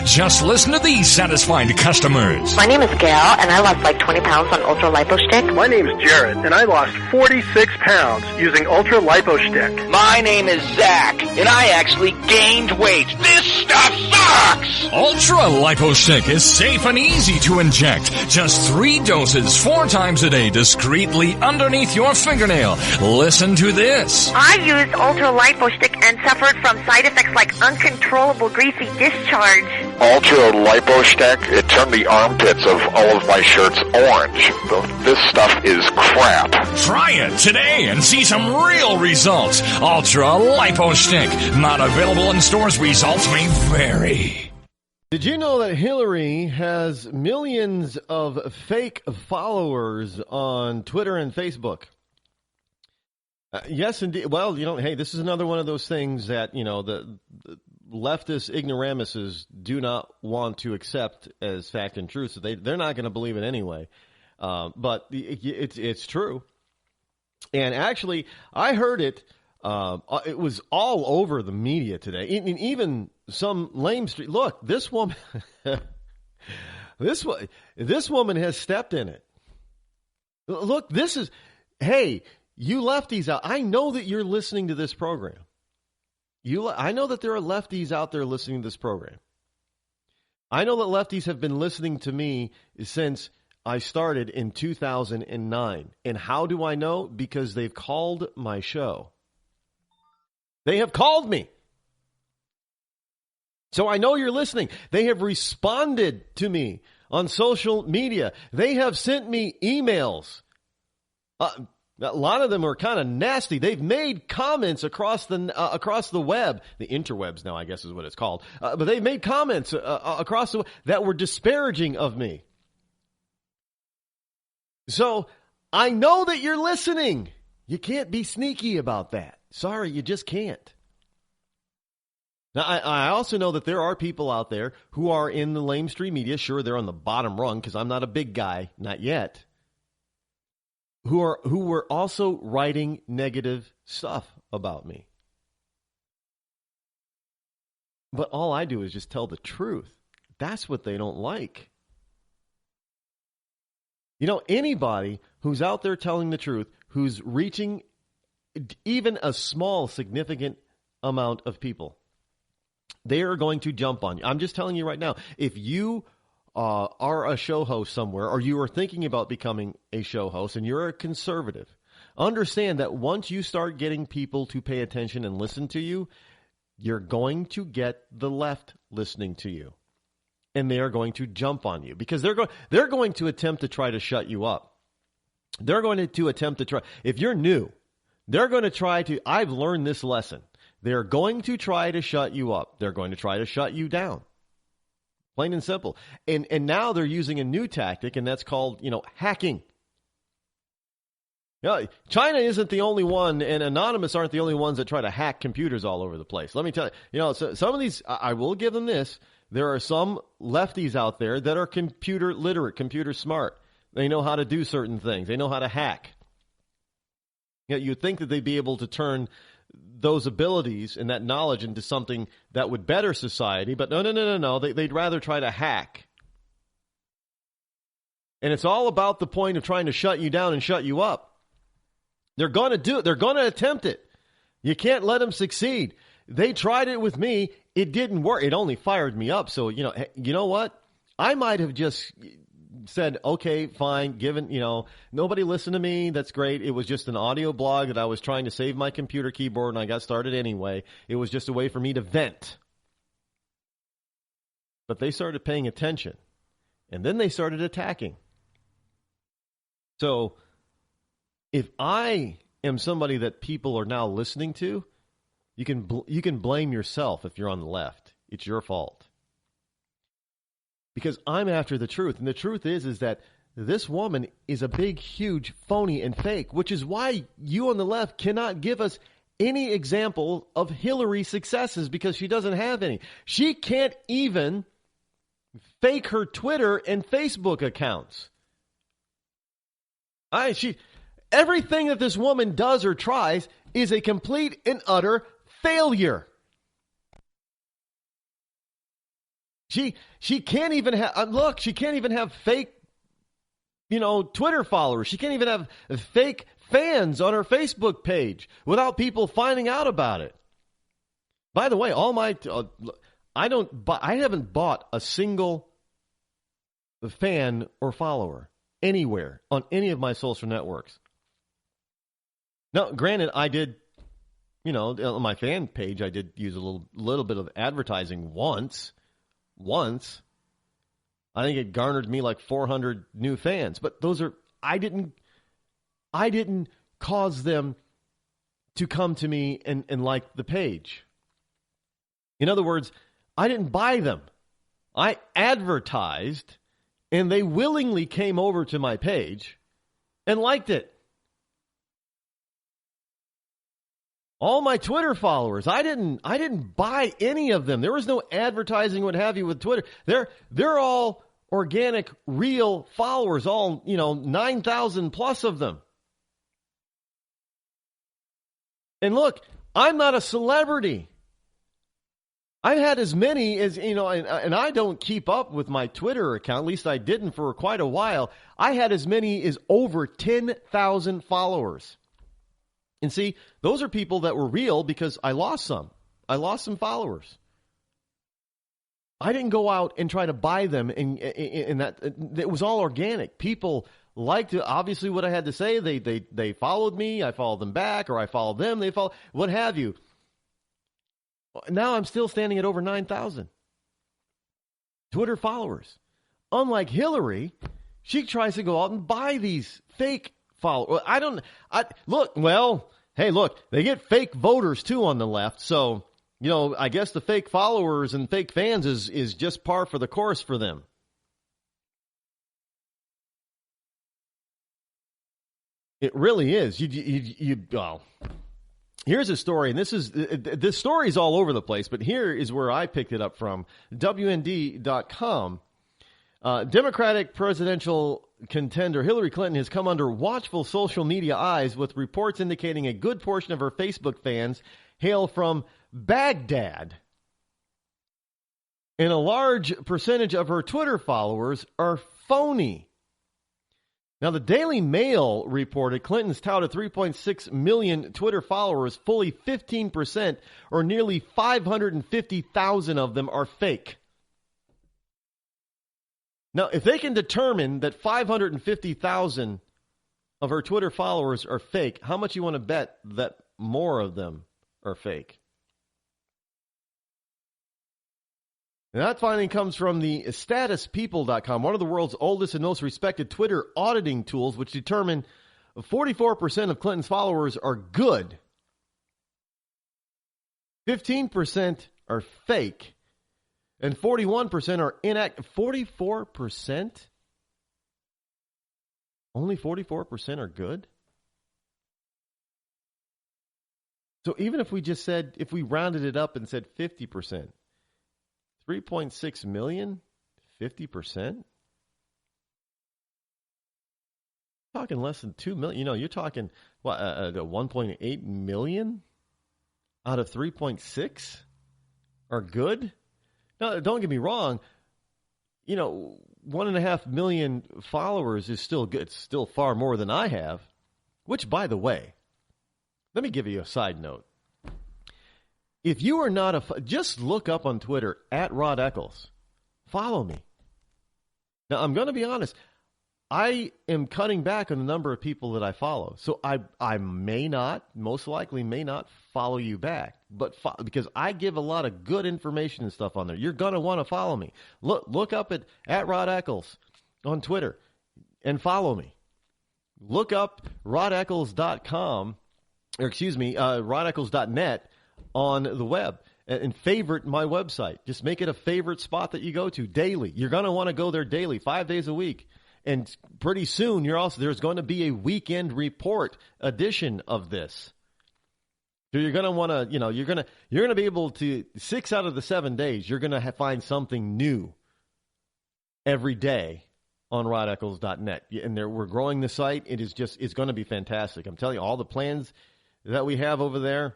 Just listen to these satisfied customers. My name is Gail, and I lost like 20 pounds on Ultra Lipostick. My name is Jared, and I lost 46 pounds using Ultra Lipostick. My name is Zach, and I actually gained weight. This stuff sucks! Ultra Lipostick is safe and easy to inject. Just 3 doses 4 times a day discreetly underneath your fingernail. Listen to this. I used Ultra Lipostick and suffered from side effects like uncontrollable greasy discharge. Ultra Lipostick, it turned the armpits of all of my shirts orange. This stuff is crap. Try it today and see some real results. Ultra Lipostick. Not available in stores. Results may vary. Did you know that Hillary has millions of fake followers on Twitter and Facebook? Yes, indeed. Well, hey, this is another one of those things that, the leftist ignoramuses do not want to accept as fact and truth, so they're not going to believe it anyway. But it's true. And actually, I heard it. It was all over the media today. Even some lame street. Look, this woman, this woman has stepped in it. Look, hey, you lefties out. I know that you're listening to this program. I know that there are lefties out there listening to this program. I know that lefties have been listening to me since I started in 2009. And how do I know? Because they've called my show. They have called me. So I know you're listening. They have responded to me on social media. They have sent me emails. A lot of them are kind of nasty. They've made comments across the web, the interwebs now, I guess is what it's called. But they've made comments across the web that were disparaging of me. So I know that you're listening. You can't be sneaky about that. Sorry, you just can't. Now, I also know that there are people out there who are in the lamestream media. Sure, they're on the bottom rung because I'm not a big guy, not yet. Who were also writing negative stuff about me. But all I do is just tell the truth. That's what they don't like. Anybody who's out there telling the truth, who's reaching even a small, significant amount of people, they are going to jump on you. I'm just telling you right now, if you are a show host somewhere, or you are thinking about becoming a show host, and you're a conservative, understand that once you start getting people to pay attention and listen to you, you're going to get the left listening to you. And they are going to jump on you because they're going to attempt to try to shut you up. They're going to attempt to try. If you're new, they're going to try to. I've learned this lesson. They're going to try to shut you up. They're going to try to shut you down. Plain and simple. And now they're using a new tactic, and that's called, hacking. China isn't the only one, and Anonymous aren't the only ones that try to hack computers all over the place. Let me tell you, so some of these, I will give them this. There are some lefties out there that are computer literate, computer smart. They know how to do certain things. They know how to hack. You'd think that they'd be able to turn those abilities and that knowledge into something that would better society, but no. They'd rather try to hack. And it's all about the point of trying to shut you down and shut you up. They're going to do it. They're going to attempt it. You can't let them succeed. They tried it with me. It didn't work. It only fired me up. So, you know what? I might have just said, okay, fine, given, nobody listened to me. That's great. It was just an audio blog that I was trying to save my computer keyboard, and I got started anyway. It was just a way for me to vent. But they started paying attention, and then they started attacking. So if I am somebody that people are now listening to, you can blame yourself if you're on the left. It's your fault. Because I'm after the truth. And the truth is that this woman is a big, huge phony and fake, which is why you on the left cannot give us any example of Hillary's successes, because she doesn't have any. She can't even fake her Twitter and Facebook accounts. Everything that this woman does or tries is a complete and utter failure. She can't even have, she can't even have fake, Twitter followers. She can't even have fake fans on her Facebook page without people finding out about it. By the way, I haven't bought a single fan or follower anywhere on any of my social networks. Now, granted, I did, on my fan page, I did use a little bit of advertising once. I think it garnered me like 400 new fans, but I didn't cause them to come to me and like the page. In other words, I didn't buy them. I advertised, and they willingly came over to my page and liked it. All my Twitter followers, I didn't buy any of them. There was no advertising, what have you, with Twitter. They're all organic, real followers, all, 9,000 plus of them. And look, I'm not a celebrity. I've had as many as, and I don't keep up with my Twitter account. At least I didn't for quite a while. I had as many as over 10,000 followers. And see, those are people that were real because I lost some. I lost some followers. I didn't go out and try to buy them, and that it was all organic. People liked obviously what I had to say. They followed me. I followed them back, or I followed them. They followed, what have you. Now I'm still standing at over 9,000 Twitter followers. Unlike Hillary, she tries to go out and buy these fake followers. They get fake voters too on the left. So, I guess the fake followers and fake fans is just par for the course for them. It really is. Here's a story, and this story is all over the place, but here is where I picked it up from. WND.com. Democratic presidential contender Hillary Clinton has come under watchful social media eyes, with reports indicating a good portion of her Facebook fans hail from Baghdad. And a large percentage of her Twitter followers are phony. Now, the Daily Mail reported Clinton's touted 3.6 million Twitter followers, fully 15%, or nearly 550,000 of them are fake. Now, if they can determine that 550,000 of her Twitter followers are fake, how much you want to bet that more of them are fake? And that finding comes from the statuspeople.com, one of the world's oldest and most respected Twitter auditing tools, which determine 44% of Clinton's followers are good. 15% are fake. And 41% are inactive. 44%? Only 44% are good? So even if we just said, if we rounded it up and said 50%, 3.6 million, 50%? Talking less than 2 million. You know, you're talking, what, 1.8 million out of 3.6 are good? Now, don't get me wrong. You know, 1.5 million followers is still good. It's still far more than I have. Which, by the way, let me give you a side note. If you are not just look up on Twitter at Rod Eccles. Follow me. Now, I'm going to be honest. I am cutting back on the number of people that I follow. So I may not, most likely may not follow you back. But because I give a lot of good information and stuff on there. You're going to want to follow me. Look up at Rod Eccles on Twitter and follow me. Look up rodeccles.com, or excuse me, rodeccles.net on the web. And favorite my website. Just make it a favorite spot that you go to daily. You're going to want to go there daily, 5 days a week. And pretty soon, there's going to be a weekend report edition of this. So you're going to want to, you're going to be able to 6 out of the 7 days, you're going to find something new every day on rodeccles.net. And we're growing the site. It's going to be fantastic. I'm telling you, all the plans that we have over there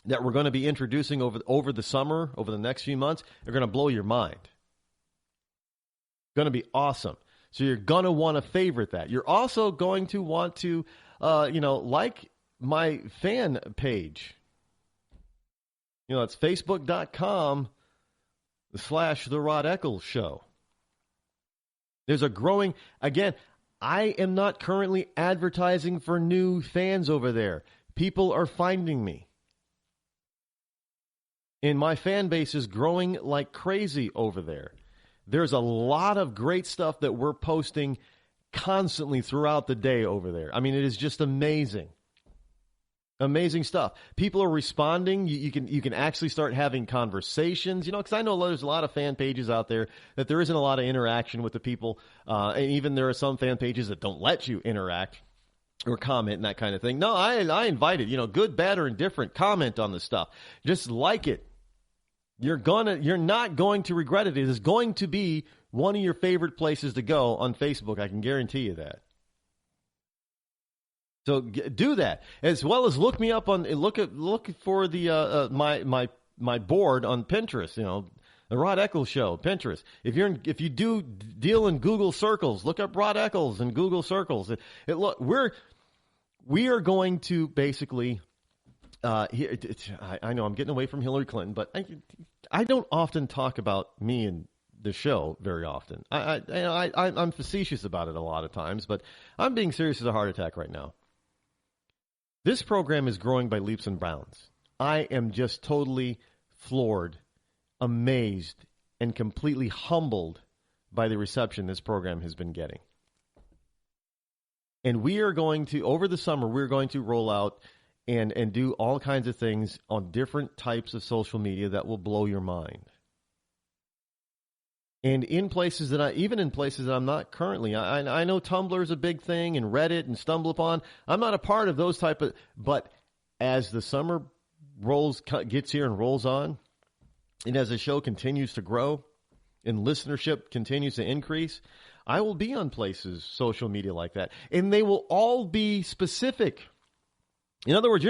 that we're going to be introducing over the summer, over the next few months, are going to blow your mind. It's going to be awesome. So you're going to want to favorite that. You're also going to want to, like my fan page. It's facebook.com/The Rod Eccles Show. There's a growing, again, I am not currently advertising for new fans over there. People are finding me. And my fan base is growing like crazy over there. There's a lot of great stuff that we're posting constantly throughout the day over there. I mean, it is just amazing. Amazing stuff. People are responding. You can actually start having conversations, because I know there's a lot of fan pages out there that there isn't a lot of interaction with the people. And even there are some fan pages that don't let you interact or comment and that kind of thing. No, I invite it, good, bad, or indifferent. Comment on the stuff. Just like it. You're not going to regret it. It is going to be one of your favorite places to go on Facebook. I can guarantee you that. So do that, as well as look me up on look for the my board on Pinterest. The Rod Eccles Show, Pinterest. If you do deal in Google circles, look up Rod Eccles in Google circles. We are going to basically. I know I'm getting away from Hillary Clinton, but I don't often talk about me and the show very often. I'm facetious about it a lot of times, but I'm being serious as a heart attack right now. This program is growing by leaps and bounds. I am just totally floored, amazed, and completely humbled by the reception this program has been getting. And we are going to, over the summer, we're going to roll out and do all kinds of things on different types of social media that will blow your mind. And in places that even in places that I'm not currently, I know Tumblr is a big thing and Reddit and StumbleUpon. I'm not a part of those but as the summer gets here and rolls on, and as the show continues to grow and listenership continues to increase, I will be on places, social media like that. And they will all be specific. In other words,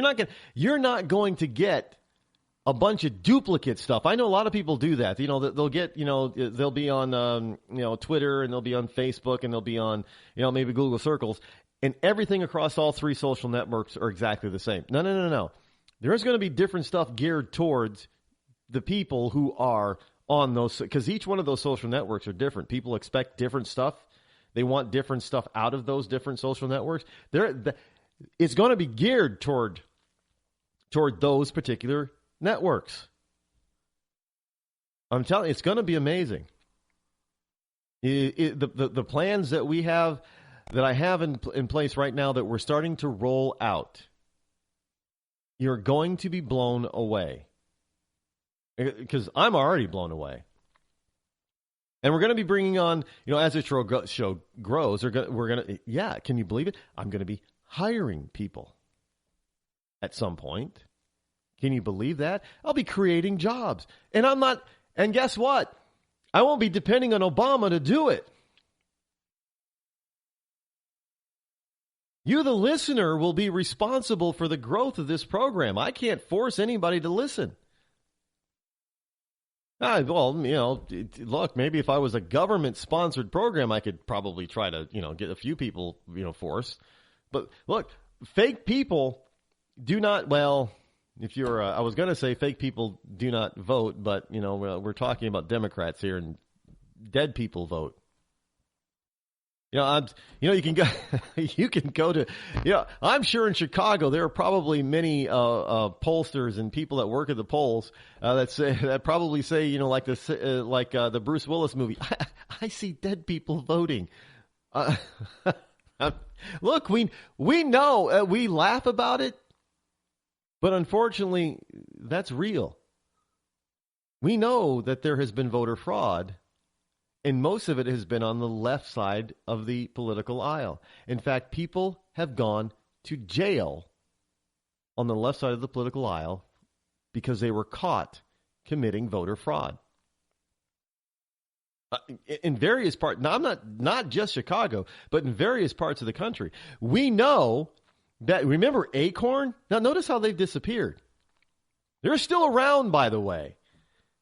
you're not going to get a bunch of duplicate stuff. I know a lot of people do that. They'll get, they'll be on, Twitter, and they'll be on Facebook, and they'll be on, maybe Google Circles, and everything across all three social networks are exactly the same. No. There's going to be different stuff geared towards the people who are on those, because each one of those social networks are different. People expect different stuff. They want different stuff out of those different social networks. It's going to be geared toward those particular networks. I'm telling you, it's going to be amazing. The plans that we have that I have in place right now that we're starting to roll out, you're going to be blown away. Because I'm already blown away. And we're going to be bringing on, as the show grows, can you believe it? I'm going to be hiring people at some point. Can you believe that? I'll be creating jobs. And guess what? I won't be depending on Obama to do it. You, the listener, will be responsible for the growth of this program. I can't force anybody to listen. Look, maybe if I was a government-sponsored program, I could probably try to, get a few people, forced. But look, fake people do not, if you're, I was going to say fake people do not vote, but, we're talking about Democrats here, and dead people vote. You can go to, I'm sure in Chicago there are probably many pollsters and people that work at the polls that probably say, like the Bruce Willis movie, I see dead people voting. Look, we know, we laugh about it, but unfortunately that's real. We know that there has been voter fraud. And most of it has been on the left side of the political aisle. In fact, people have gone to jail on the left side of the political aisle because they were caught committing voter fraud. In various parts, now I'm not just Chicago, but in various parts of the country. We know that, remember Acorn? Now notice how they've disappeared. They're still around, by the way.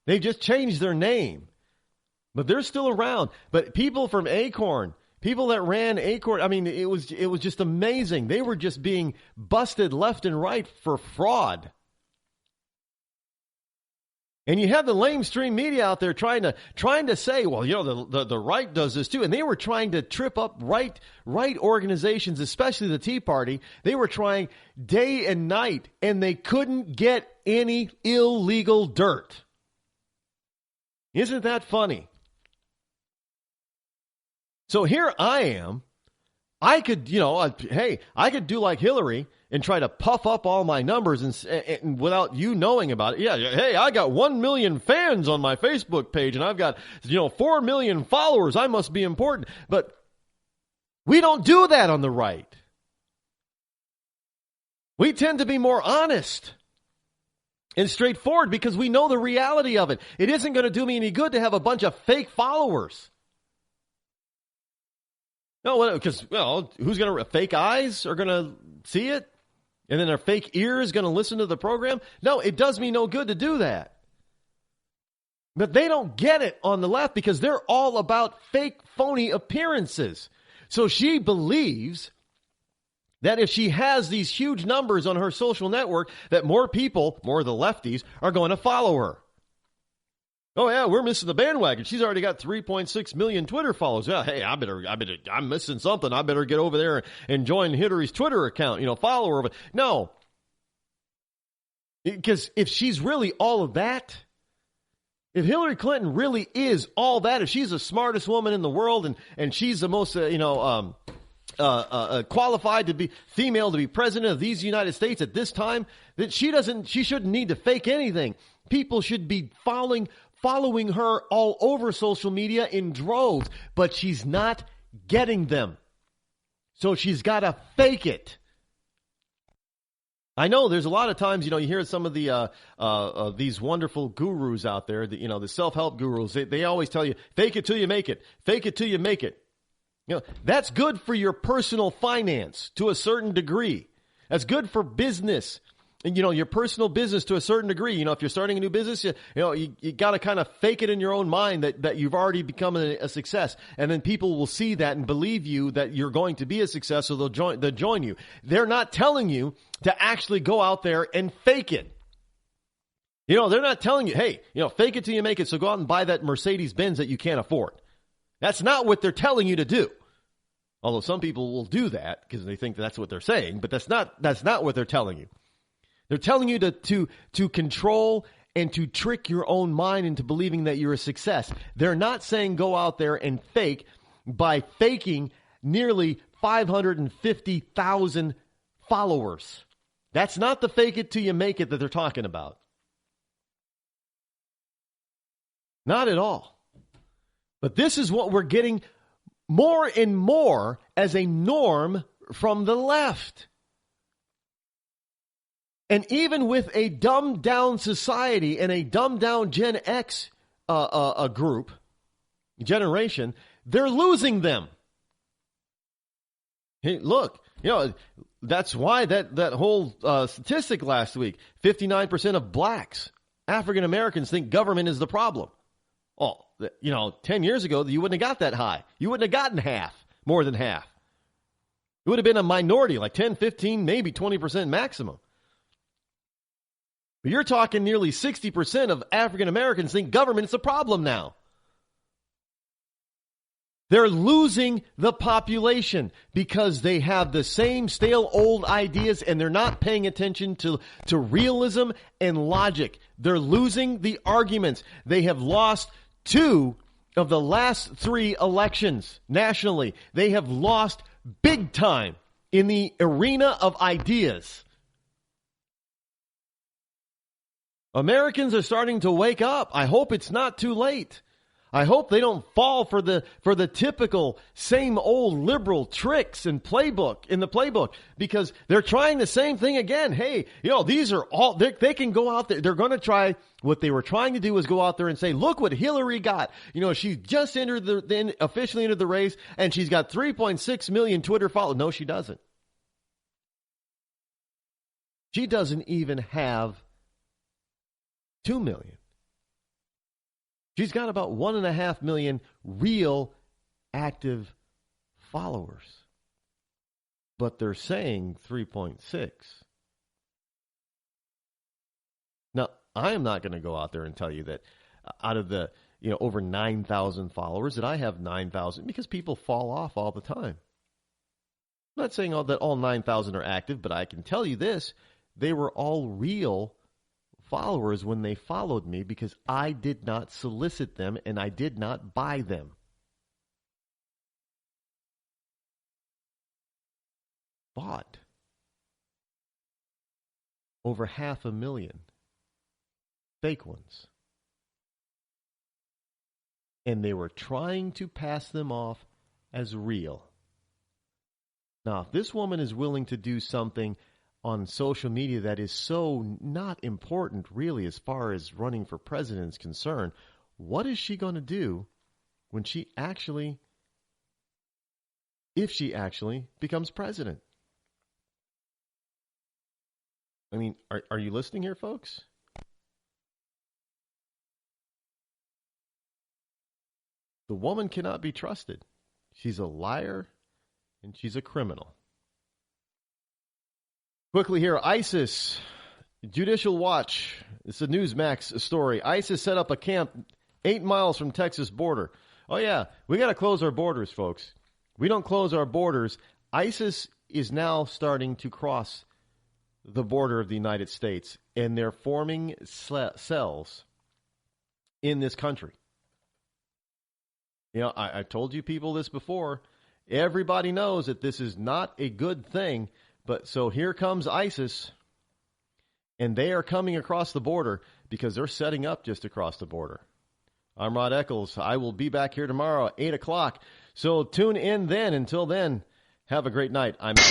They've just changed their name. But they're still around. But people from Acorn, people that ran Acorn, it was just amazing. They were just being busted left and right for fraud. And you have the lamestream media out there trying to say, well, the right does this too. And they were trying to trip up right organizations, especially the Tea Party. They were trying day and night, and they couldn't get any illegal dirt. Isn't that funny? So here I am. I could, I could do like Hillary and try to puff up all my numbers and without you knowing about it. Yeah, hey, I got 1 million fans on my Facebook page and I've got, 4 million followers. I must be important. But we don't do that on the right. We tend to be more honest and straightforward because we know the reality of it. It isn't going to do me any good to have a bunch of fake followers. No, because, who's going to, fake eyes are going to see it? And then their fake ears going to listen to the program? No, it does me no good to do that. But they don't get it on the left because they're all about fake, phony appearances. So she believes that if she has these huge numbers on her social network, that more people, more of the lefties, are going to follow her. Oh yeah, we're missing the bandwagon. She's already got 3.6 million Twitter followers. Yeah, hey, I'm missing something. I better get over there and join Hillary's Twitter account, follow her. No. Because if she's really all of that, if Hillary Clinton really is all that, if she's the smartest woman in the world and she's the most, qualified to be female to be president of these United States at this time, that she shouldn't need to fake anything. People should be following her all over social media in droves, but she's not getting them. So she's got to fake it. I know there's a lot of times, you hear some of the these wonderful gurus out there, the self-help gurus, they always tell you, fake it till you make it. Fake it till you make it. That's good for your personal finance to a certain degree. That's good for business. And, your personal business to a certain degree. If you're starting a new business, you got to kind of fake it in your own mind that you've already become a success. And then people will see that and believe you that you're going to be a success, so they'll join you. They're not telling you to actually go out there and fake it. They're not telling you, hey, fake it till you make it, so go out and buy that Mercedes Benz that you can't afford. That's not what they're telling you to do. Although some people will do that because they think that's what they're saying, but that's not what they're telling you. They're telling you to control and to trick your own mind into believing that you're a success. They're not saying go out there and fake by faking nearly 550,000 followers. That's not the fake it till you make it that they're talking about. Not at all. But this is what we're getting more and more as a norm from the left. And even with a dumbed down society and a dumbed down Gen X generation, they're losing them. Hey, look, that's why that whole statistic last week, 59% of blacks, African Americans, think government is the problem. Oh, 10 years ago, you wouldn't have got that high. You wouldn't have gotten half, more than half. It would have been a minority, like 10, 15, maybe 20% maximum. But you're talking nearly 60% of African Americans think government is a problem now. They're losing the population because they have the same stale old ideas and they're not paying attention to realism and logic. They're losing the arguments. They have lost 2 of the last 3 elections nationally. They have lost big time in the arena of ideas. Americans are starting to wake up. I hope it's not too late. I hope they don't fall for the typical same old liberal tricks and playbook, because they're trying the same thing again. Hey, these are all, they can go out there. They're going to try, what they were trying to do was go out there and say, look what Hillary got. She just officially entered the race and she's got 3.6 million Twitter followers. No, she doesn't. She doesn't even have 2 million. She's got about 1.5 million real active followers. But they're saying 3.6. Now, I am not going to go out there and tell you that out of the over 9,000 followers that I have 9,000, because people fall off all the time. I'm not saying that all 9,000 are active, but I can tell you this. They were all real followers when they followed me because I did not solicit them and I did not buy them. Bought over 500,000 fake ones. And they were trying to pass them off as real. Now, if this woman is willing to do something on social media that is so not important really as far as running for president is concerned, what is she going to do when if she actually becomes president? I mean, are you listening here, folks? The woman cannot be trusted. She's a liar and she's a criminal. Quickly here, ISIS, Judicial Watch. It's a Newsmax story. ISIS set up a camp 8 miles from Texas border. Oh, yeah, we got to close our borders, folks. We don't close our borders. ISIS is now starting to cross the border of the United States, and they're forming cells in this country. I told you people this before. Everybody knows that this is not a good thing. But so here comes ISIS, and they are coming across the border because they're setting up just across the border. I'm Rod Eccles. I will be back here tomorrow at 8 o'clock. So tune in then. Until then, have a great night. I'm out.